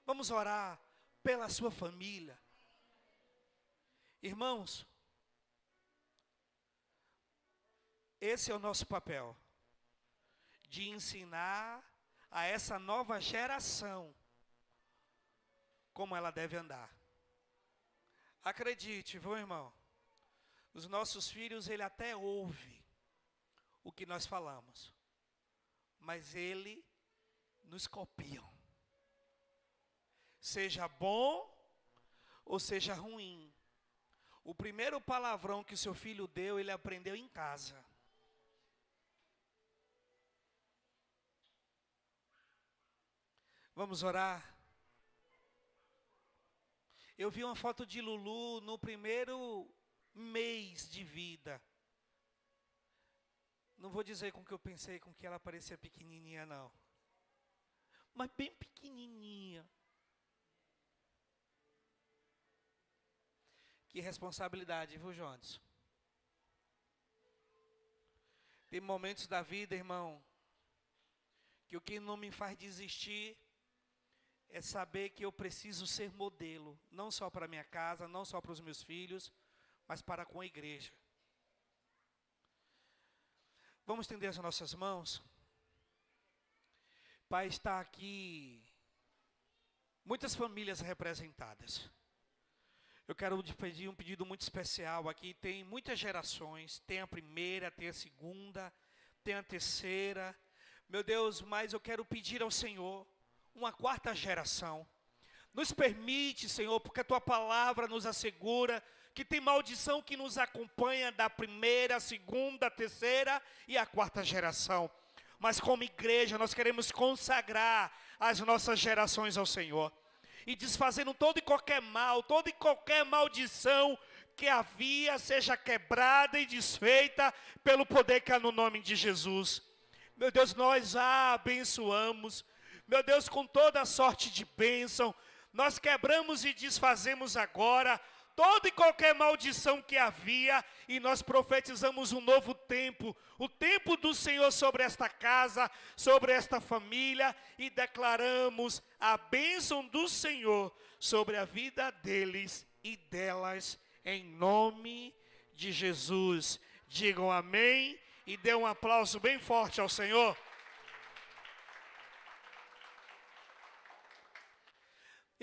[SPEAKER 2] Vamos orar pela sua família. Irmãos, esse é o nosso papel. De ensinar a essa nova geração como ela deve andar. Acredite, viu, irmão? Os nossos filhos, ele até ouve o que nós falamos, mas ele nos copiam. Seja bom ou seja ruim. O primeiro palavrão que o seu filho deu, ele aprendeu em casa. Vamos orar? Eu vi uma foto de Lulu no primeiro mês de vida. Não vou dizer com que eu pensei, com que ela parecia pequenininha, não. Mas bem pequenininha. Que responsabilidade, viu, Jones? Tem momentos da vida, irmão, que o que não me faz desistir é saber que eu preciso ser modelo, não só para minha casa, não só para os meus filhos, mas para com a igreja. Vamos estender as nossas mãos. Pai, está aqui muitas famílias representadas. Eu quero te pedir um pedido muito especial aqui. Tem muitas gerações, tem a primeira, tem a segunda, tem a terceira. Meu Deus, mas eu quero pedir ao Senhor uma quarta geração. Nos permite, Senhor, porque a Tua palavra nos assegura que tem maldição que nos acompanha da primeira, segunda, terceira e a quarta geração. Mas como igreja, nós queremos consagrar as nossas gerações ao Senhor. E desfazendo todo e qualquer mal, toda e qualquer maldição que havia, seja quebrada e desfeita pelo poder que há no nome de Jesus. Meu Deus, nós a abençoamos. Meu Deus, com toda a sorte de bênção, nós quebramos e desfazemos agora toda e qualquer maldição que havia, e nós profetizamos um novo tempo, o tempo do Senhor sobre esta casa, sobre esta família, e declaramos a bênção do Senhor sobre a vida deles e delas, em nome de Jesus. Digam amém e dê um aplauso bem forte ao Senhor.